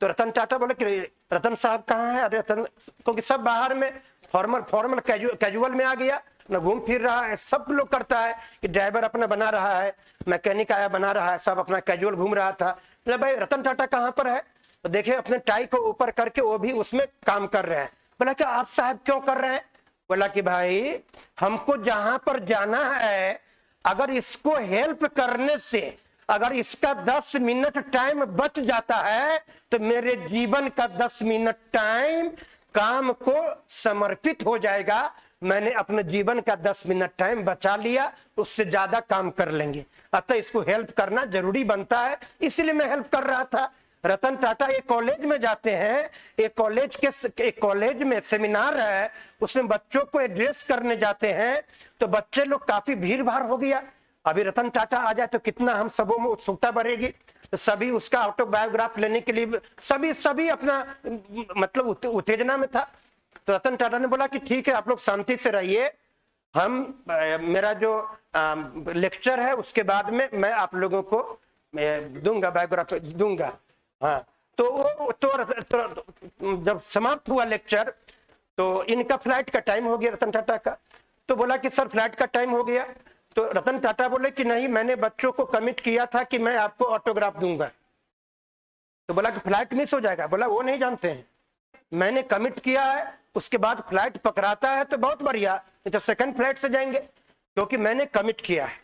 A: तो रतन टाटा बोले कि रतन साहब कहाँ है? अरे रतन, क्योंकि सब बाहर में फॉर्मल कैजुअल में आ गया ना, घूम फिर रहा है। सब लोग करता है कि ड्राइवर अपना बना रहा है, मैकेनिक आया बना रहा है, सब अपना कैजुअल घूम रहा था। मतलब भाई रतन टाटा कहाँ पर है? तो देखे अपने टाई को ऊपर करके वो भी उसमें काम कर रहे हैं। बोला कि आप साहब क्यों कर रहे हैं? बोला कि भाई हमको जहां पर जाना है, अगर इसको हेल्प करने से अगर इसका 10 मिनट टाइम बच जाता है तो मेरे जीवन का 10 मिनट टाइम काम को समर्पित हो जाएगा। मैंने अपने जीवन का 10 मिनट टाइम बचा लिया, उससे ज्यादा काम कर लेंगे। अतः इसको हेल्प करना जरूरी बनता है, इसलिए मैं हेल्प कर रहा था। रतन टाटा एक कॉलेज में जाते हैं, एक कॉलेज में सेमिनार है, उसमें बच्चों को एड्रेस करने जाते हैं, तो बच्चे लोग काफी भीड़ भाड़ हो गया। अभी रतन टाटा आ जाए तो कितना हम सबों में उत्सुकता बढ़ेगी। तो सभी उसका ऑटोबायोग्राफ लेने के लिए सभी अपना मतलब उत्तेजना में था। तो रतन टाटा ने बोला कि ठीक है, आप लोग शांति से रहिए, हम मेरा जो लेक्चर है उसके बाद में मैं आप लोगों को दूंगा, बायोग्राफी दूंगा। हाँ, तो जब समाप्त हुआ लेक्चर तो इनका फ्लाइट का टाइम हो गया रतन टाटा का। तो बोला कि सर फ्लाइट का टाइम हो गया। तो रतन टाटा बोले कि नहीं, मैंने बच्चों को कमिट किया था कि मैं आपको ऑटोग्राफ दूंगा। तो बोला कि फ्लाइट मिस हो जाएगा। बोला वो नहीं जानते हैं, मैंने कमिट किया है, उसके बाद फ्लाइट पकड़ाता है तो बहुत बढ़िया, तो सेकंड फ्लाइट से जाएंगे, क्योंकि मैंने कमिट किया है।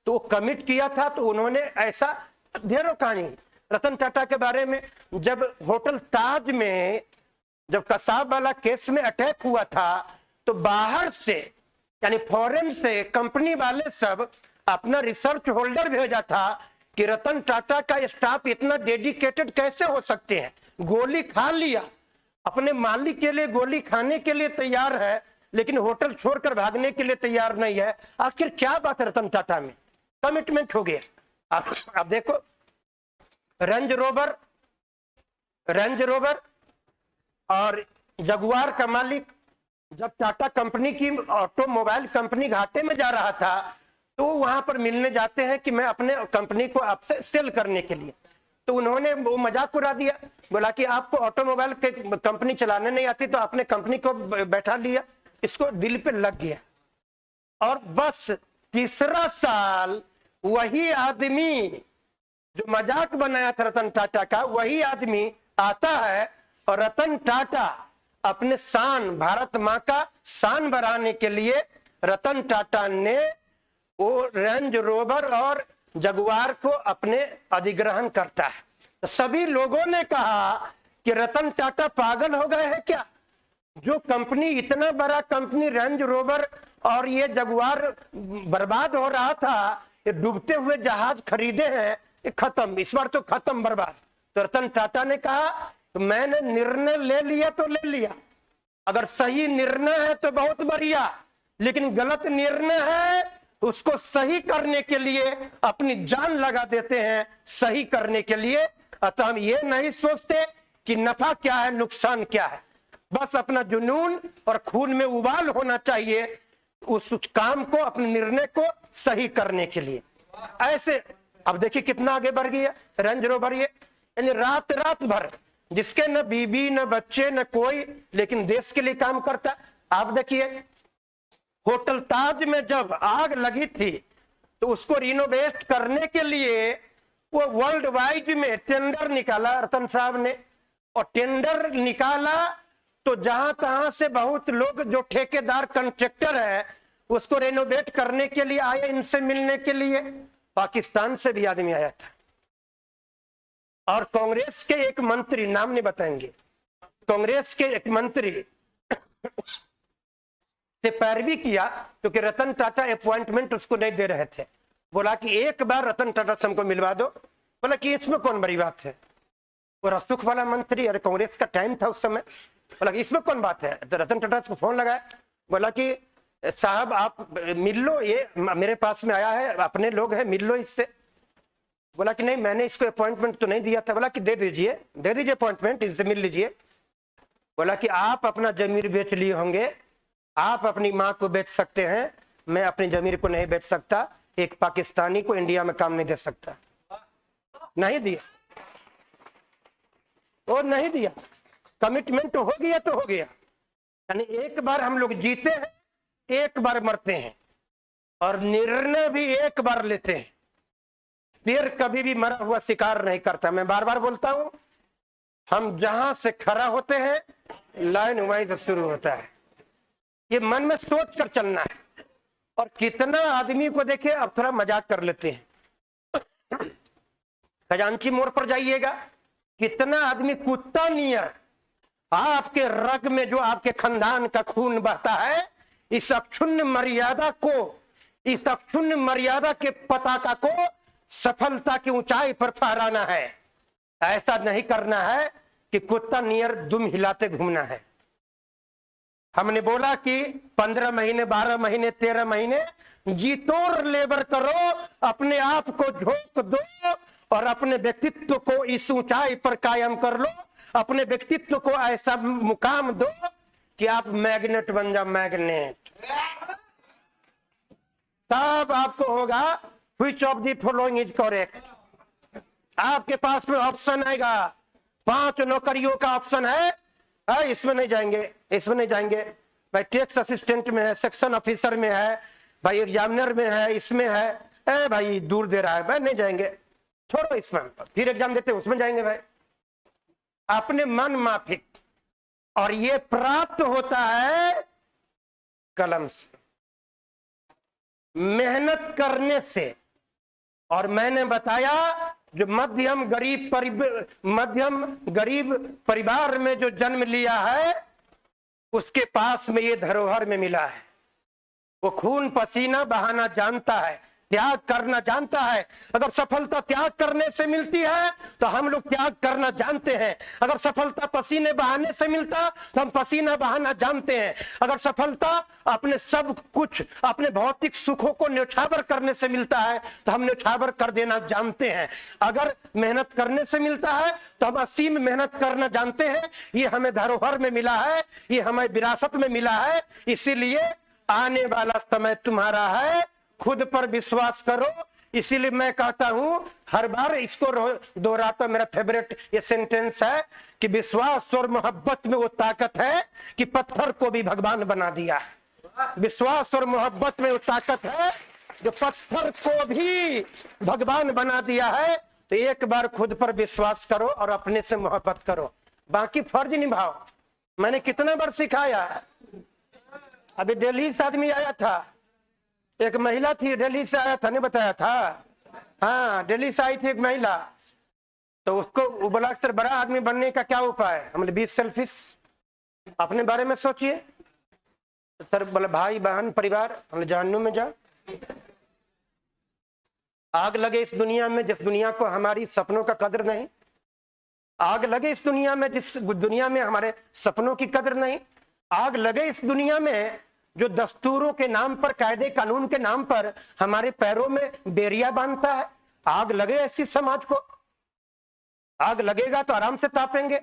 A: तो कमिट किया था तो उन्होंने ऐसा ढेरों कहानी रतन टाटा के बारे में। जब होटल ताज में जब कसाब वाला केस में अटैक हुआ था तो बाहर से यानी फॉरेन से कंपनी वाले सब अपना रिसर्च होल्डर भेजा था कि रतन टाटा का स्टाफ इतना डेडिकेटेड कैसे हो सकते हैं। गोली खा लिया, अपने मालिक के लिए गोली खाने के लिए तैयार है, लेकिन होटल छोड़कर भागने के लिए तैयार नहीं है। आखिर क्या बात है रतन टाटा में? कमिटमेंट हो गया। आप देखो, रेंज रोवर और जगुआर का मालिक, जब टाटा कंपनी की ऑटोमोबाइल कंपनी घाटे में जा रहा था तो वहां पर मिलने जाते हैं कि मैं अपने कंपनी को आपसे सेल करने के लिए। तो उन्होंने वो मजाक उड़ा दिया, बोला कि आपको ऑटोमोबाइल के कंपनी चलाने नहीं आती तो आपने कंपनी को बैठा लिया। इसको दिल पे लग गया और बस तीसरा साल वही आदमी जो मजाक बनाया था रतन टाटा का, वही आदमी आता है और रतन टाटा अपने शान, भारत माँ का शान बढ़ाने के लिए रतन टाटा ने वो रेंज रोवर और जगुआर को अपने अधिग्रहण करता है। तो सभी लोगों ने कहा कि रतन टाटा पागल हो गए हैं क्या? जो कंपनी, इतना बड़ा कंपनी रेंज रोवर और ये जगुआर बर्बाद हो रहा था, ये डूबते हुए जहाज खरीदे हैं, ये खत्म, इस बार तो खत्म, बर्बाद। तो रतन टाटा ने कहा मैंने निर्णय ले लिया तो ले लिया, अगर सही निर्णय है तो बहुत बढ़िया, लेकिन गलत निर्णय है उसको सही करने के लिए अपनी जान लगा देते हैं, सही करने के लिए। अतः हम ये नहीं सोचते कि नफा क्या है नुकसान क्या है, बस अपना जुनून और खून में उबाल होना चाहिए उस काम को, अपने निर्णय को सही करने के लिए। ऐसे अब देखिए कितना आगे बढ़ गया रेंज रोवर, ये यानी रात भर, जिसके न बीबी न बच्चे न कोई, लेकिन देश के लिए काम करता। आप देखिए होटल ताज में जब आग लगी थी तो उसको रिनोवेट करने के लिए वो वर्ल्ड वाइड में टेंडर निकाला रतन साहब ने, और टेंडर निकाला तो जहां तहां से बहुत लोग जो ठेकेदार कॉन्ट्रैक्टर है उसको रेनोवेट करने के लिए आए, इनसे मिलने के लिए। पाकिस्तान से भी आदमी आया था और कांग्रेस के एक मंत्री, नाम नहीं बताएंगे, कांग्रेस के एक मंत्री से पैरवी किया क्योंकि रतन टाटा अपॉइंटमेंट उसको नहीं दे रहे थे। बोला कि एक बार रतन टाटा से हमको मिलवा दो। बोला कि इसमें कौन बड़ी बात है, वो रसूख वाला मंत्री, अरे कांग्रेस का टाइम था उस समय। बोला कि इसमें कौन बात है, तो रतन टाटा को फोन लगाया, बोला कि साहब आप मिल लो, ये मेरे पास में आया है, अपने लोग हैं, मिल लो इससे। बोला कि नहीं मैंने इसको अपॉइंटमेंट तो नहीं दिया था। बोला कि दे दीजिए अपॉइंटमेंट, इससे मिल लीजिए। बोला कि आप अपना जमीर बेच लिए होंगे, आप अपनी माँ को बेच सकते हैं, मैं अपनी जमीर को नहीं बेच सकता, एक पाकिस्तानी को इंडिया में काम नहीं दे सकता। नहीं दिया, वो नहीं दिया। कमिटमेंट हो गया तो हो गया। यानी एक बार हम लोग जीते हैं, एक बार मरते हैं, और निर्णय भी एक बार लेते हैं। शेर कभी भी मरा हुआ शिकार नहीं करता। मैं बार बार बोलता हूं, हम जहां से खड़ा होते हैं लाइन वहीं से शुरू होता है। ये मन में सोच कर चलना है। और कितना आदमी को देखे, अब थोड़ा मजाक कर लेते हैं। खजांची मोड़ पर जाइएगा, कितना आदमी कुत्ता नियर आपके रग में, जो आपके खानदान का खून बहता है, इस अक्षुण्ण मर्यादा को, इस अक्षुण्ण मर्यादा के पताका को सफलता की ऊंचाई पर फहराना है। ऐसा नहीं करना है कि कुत्ता नियर दुम हिलाते घूमना है। हमने बोला कि 15 महीने, 12 महीने, 13 महीने जी तोड़ लेबर करो, अपने आप को झोंक दो और अपने व्यक्तित्व को इस ऊंचाई पर कायम कर लो। अपने व्यक्तित्व को ऐसा मुकाम दो कि आप मैग्नेट बन जाओ, मैग्नेट। तब आपको होगा which of the following is correct. आपके पास में ऑप्शन आएगा, 5 नौकरियों का ऑप्शन है। इसमें नहीं जाएंगे, इसमें नहीं जाएंगे भाई, टैक्स असिस्टेंट में है, सेक्शन ऑफिसर में है भाई, एग्जामिनर में है, इसमें है। भाई दूर दे रहा है भाई, नहीं जाएंगे, छोड़ो इसमें, फिर एग्जाम देते उसमें जाएंगे भाई। अपने मन माफिक। और ये प्राप्त होता है कलम से, मेहनत करने से। और मैंने बताया जो मध्यम गरीब परिवार में जो जन्म लिया है, उसके पास में ये धरोहर में मिला है। वो खून पसीना बहाना जानता है, त्याग करना जानता है। अगर सफलता त्याग करने से मिलती है तो हम लोग त्याग करना जानते हैं। अगर सफलता पसीने बहाने से मिलता तो हम पसीना बहाना जानते हैं। अगर सफलता अपने सब कुछ, अपने भौतिक सुखों को न्यौछावर करने से मिलता है तो हम न्यौछावर कर देना जानते हैं। अगर मेहनत करने से मिलता है तो हम असीम मेहनत करना जानते हैं। ये हमें धरोहर में मिला है, ये हमें विरासत में मिला है। इसीलिए आने वाला समय तुम्हारा है, खुद पर विश्वास करो। इसीलिए मैं कहता हूं, हर बार इसको दोहराता, मेरा फेवरेट ये सेंटेंस है कि विश्वास और मोहब्बत में वो ताकत है कि पत्थर को भी भगवान बना दिया है। विश्वास और मोहब्बत में वो ताकत है जो पत्थर को भी भगवान बना दिया है। तो एक बार खुद पर विश्वास करो और अपने से मोहब्बत करो, बाकी फर्ज निभाओ। मैंने कितना बार सिखाया। अभी दिल्ली से आदमी आया था, एक महिला थी, दिल्ली से आया था, नहीं बताया था? हाँ, दिल्ली से आई थी एक महिला। तो उसको वो बोला सर बड़ा आदमी बनने का क्या उपाय है? हमने 20 सेल्फिश, अपने बारे में सोचिए। तो सर बोला भाई बहन परिवार, हमने जहन्नुम में जाओ। आग लगे इस दुनिया में जिस दुनिया को हमारी सपनों का कदर नहीं। आग लगे इस दुनिया में जिस दुनिया में हमारे सपनों की कदर नहीं। आग लगे इस दुनिया में जो दस्तूरों के नाम पर, कायदे कानून के नाम पर हमारे पैरों में बेरिया बांधता है। आग लगे ऐसी समाज को। आग लगेगा तो आराम से तापेंगे।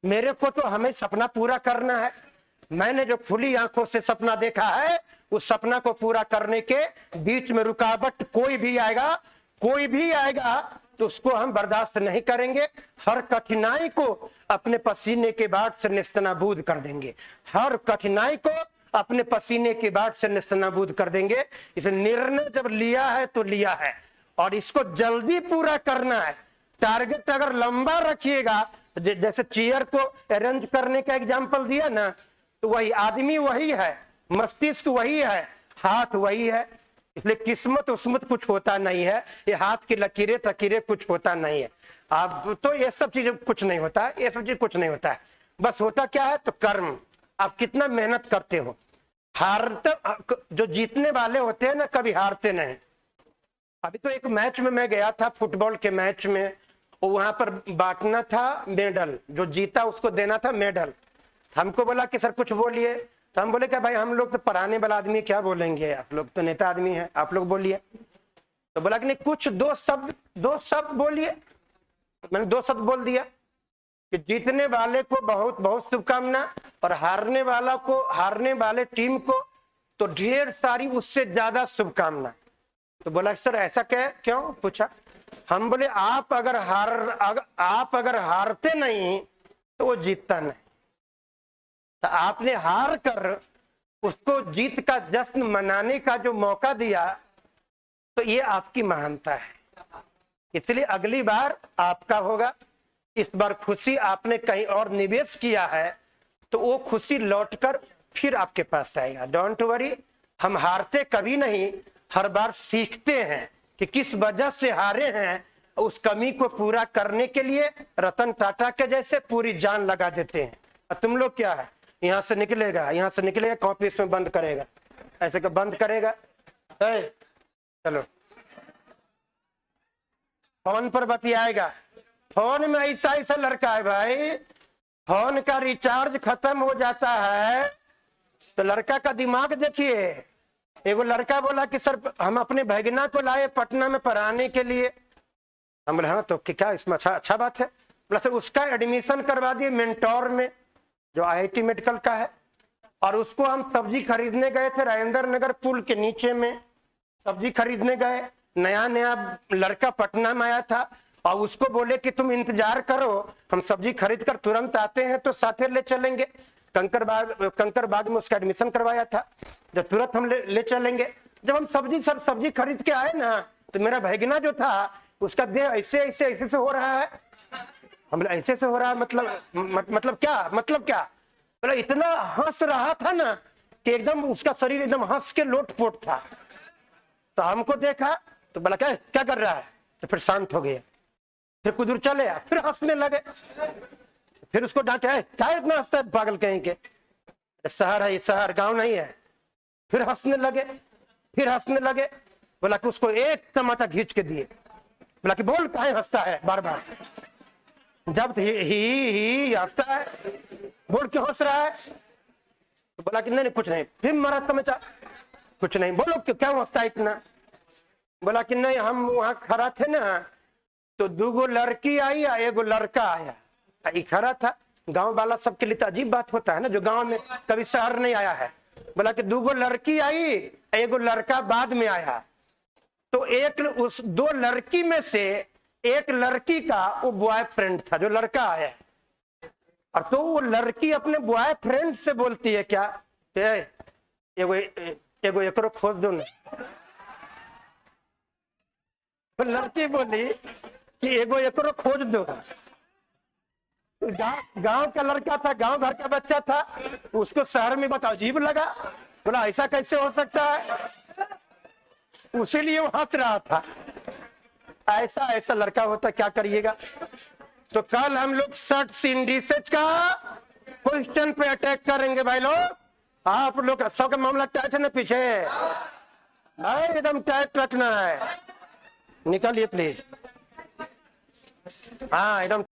A: मेरे को तो हमें सपना पूरा करना है। मैंने जो खुली आंखों से सपना देखा है, उस सपना को पूरा करने के बीच में रुकावट कोई भी आएगा तो उसको हम बर्दाश्त नहीं करेंगे। हर कठिनाई को अपने पसीने के बाद से नेस्तनाबूद कर देंगे। हर कठिनाई को अपने पसीने के बाद से नेस्तनाबूद कर देंगे। इस निर्णय जब लिया है तो लिया है और इसको जल्दी पूरा करना है। टारगेट अगर लंबा रखिएगा, जैसे चेयर को अरेंज करने का एग्जाम्पल दिया ना, तो वही आदमी वही है, मस्तिष्क वही है, हाथ वही है। इसलिए किस्मत उस्मत कुछ होता नहीं है, ये हाथ की लकीरें तकीरें कुछ होता नहीं है। आप तो ये सब चीजें कुछ नहीं होता है, ये सब चीज कुछ नहीं होता है। बस होता क्या है तो कर्म, आप कितना मेहनत करते हो। हारते जो जीतने वाले होते हैं ना, कभी हारते नहीं। अभी तो एक मैच में मैं गया था, फुटबॉल के मैच में, वहां पर बांटना था मेडल, जो जीता उसको देना था मेडल। हमको बोला कि सर कुछ बोलिए, तो हम बोले कि भाई हम लोग तो पढ़ाने वाला आदमी क्या बोलेंगे, आप लोग तो नेता आदमी है, आप लोग बोलिए। तो बोला कि नहीं, कुछ दो शब्द बोलिए। मैंने 2 शब्द बोल दिया कि जीतने वाले को बहुत बहुत शुभकामना और हारने वाले टीम को तो ढेर सारी उससे ज्यादा शुभकामना। तो बोला सर ऐसा क्या क्यों पूछा। हम बोले आप अगर हारते नहीं तो वो जीतता नहीं, तो आपने हार कर उसको जीत का जश्न मनाने का जो मौका दिया तो ये आपकी महानता है। इसलिए अगली बार आपका होगा। इस बार खुशी आपने कहीं और निवेश किया है तो वो खुशी लौटकर फिर आपके पास आएगा। डोंट वरी, हम हारते कभी नहीं, हर बार सीखते हैं कि किस वजह से हारे हैं, उस कमी को पूरा करने के लिए रतन टाटा के जैसे पूरी जान लगा देते हैं। और तुम लोग क्या है, यहाँ से निकलेगा कॉपी इसमें बंद करेगा, ऐसे बंद करेगा। चलो फोन पर बतियाएगा। फोन में ऐसा लड़का है भाई, फोन का रिचार्ज खत्म हो जाता है तो लड़का का दिमाग देखिए। एगो लड़का बोला कि सर हम अपने भगना को लाए पटना में पढ़ाने के लिए। हम बोले हाँ तो क्या इसमें अच्छा बात है। बोला सर उसका एडमिशन करवा दिए मेंटोर में जो IIT मेडिकल का है, और उसको हम सब्जी खरीदने गए थे राजेंद्र नगर पुल के नीचे में, सब्जी खरीदने गए। नया लड़का पटना में आया था और उसको बोले कि तुम इंतजार करो, हम सब्जी खरीद कर तुरंत आते हैं तो साथे ले चलेंगे। कंकरबाग में उसका एडमिशन करवाया था, जब तुरंत हम ले चलेंगे। जब हम सब्जी खरीद के आए ना तो मेरा भैगना जो था उसका देह ऐसे से हो रहा है। हम ऐसे से हो रहा है मतलब क्या। बोला इतना हंस रहा था ना कि एकदम उसका शरीर एकदम हंस के लोटपोट था। तो हमको देखा तो बोला क्या कर रहा है, तो फिर शांत हो गया। फिर कुछ दूर चले फिर हंसने लगे। फिर उसको डांटे क्या इतना हंसता है पागल कहीं के, शहर है, शहर गांव नहीं है। फिर हंसने लगे। बोला कि उसको एक तमाचा खींच के दिए। बोला कि बोल काहे हंसता है बार बार, जब ही हंसता है बोल क्यों हंस रहा है। तो बोला कि नहीं कुछ नहीं। फिर मारा तमाचा, कुछ नहीं, बोलो क्या हंसता है इतना। बोला कि नहीं हम वहां खड़ा थे ना तो 2 लड़की आई या 1 लड़का आया, खड़ा था। गांव वाला सबके लिए तो अजीब बात होता है ना, जो गांव में कभी शहर नहीं आया है। बोला कि 2 लड़की आई, 1 लड़का बाद में आया। तो उस 2 लड़की में से 1 लड़की का वो बॉयफ्रेंड था जो लड़का आया। और तो वो लड़की अपने बॉयफ्रेंड से बोलती है क्या, एगो एकरो खोज दो ना। तो लड़की बोली कि एगो एकरो खोज दो। गांव का लड़का था, गांव घर का बच्चा था, उसको शहर में बताओ अजीब लगा। बोला ऐसा कैसे हो सकता है, उसीलिए वो हंस रहा था। ऐसा लड़का होता, क्या करिएगा। तो कल हम लोग सर्च इंडिसेज का क्वेश्चन पे अटैक करेंगे भाई लोग। आप लोग सबका मामला टाइट है ना पीछे, एकदम टाइट रखना है। निकलिए प्लीज, हाँ एकदम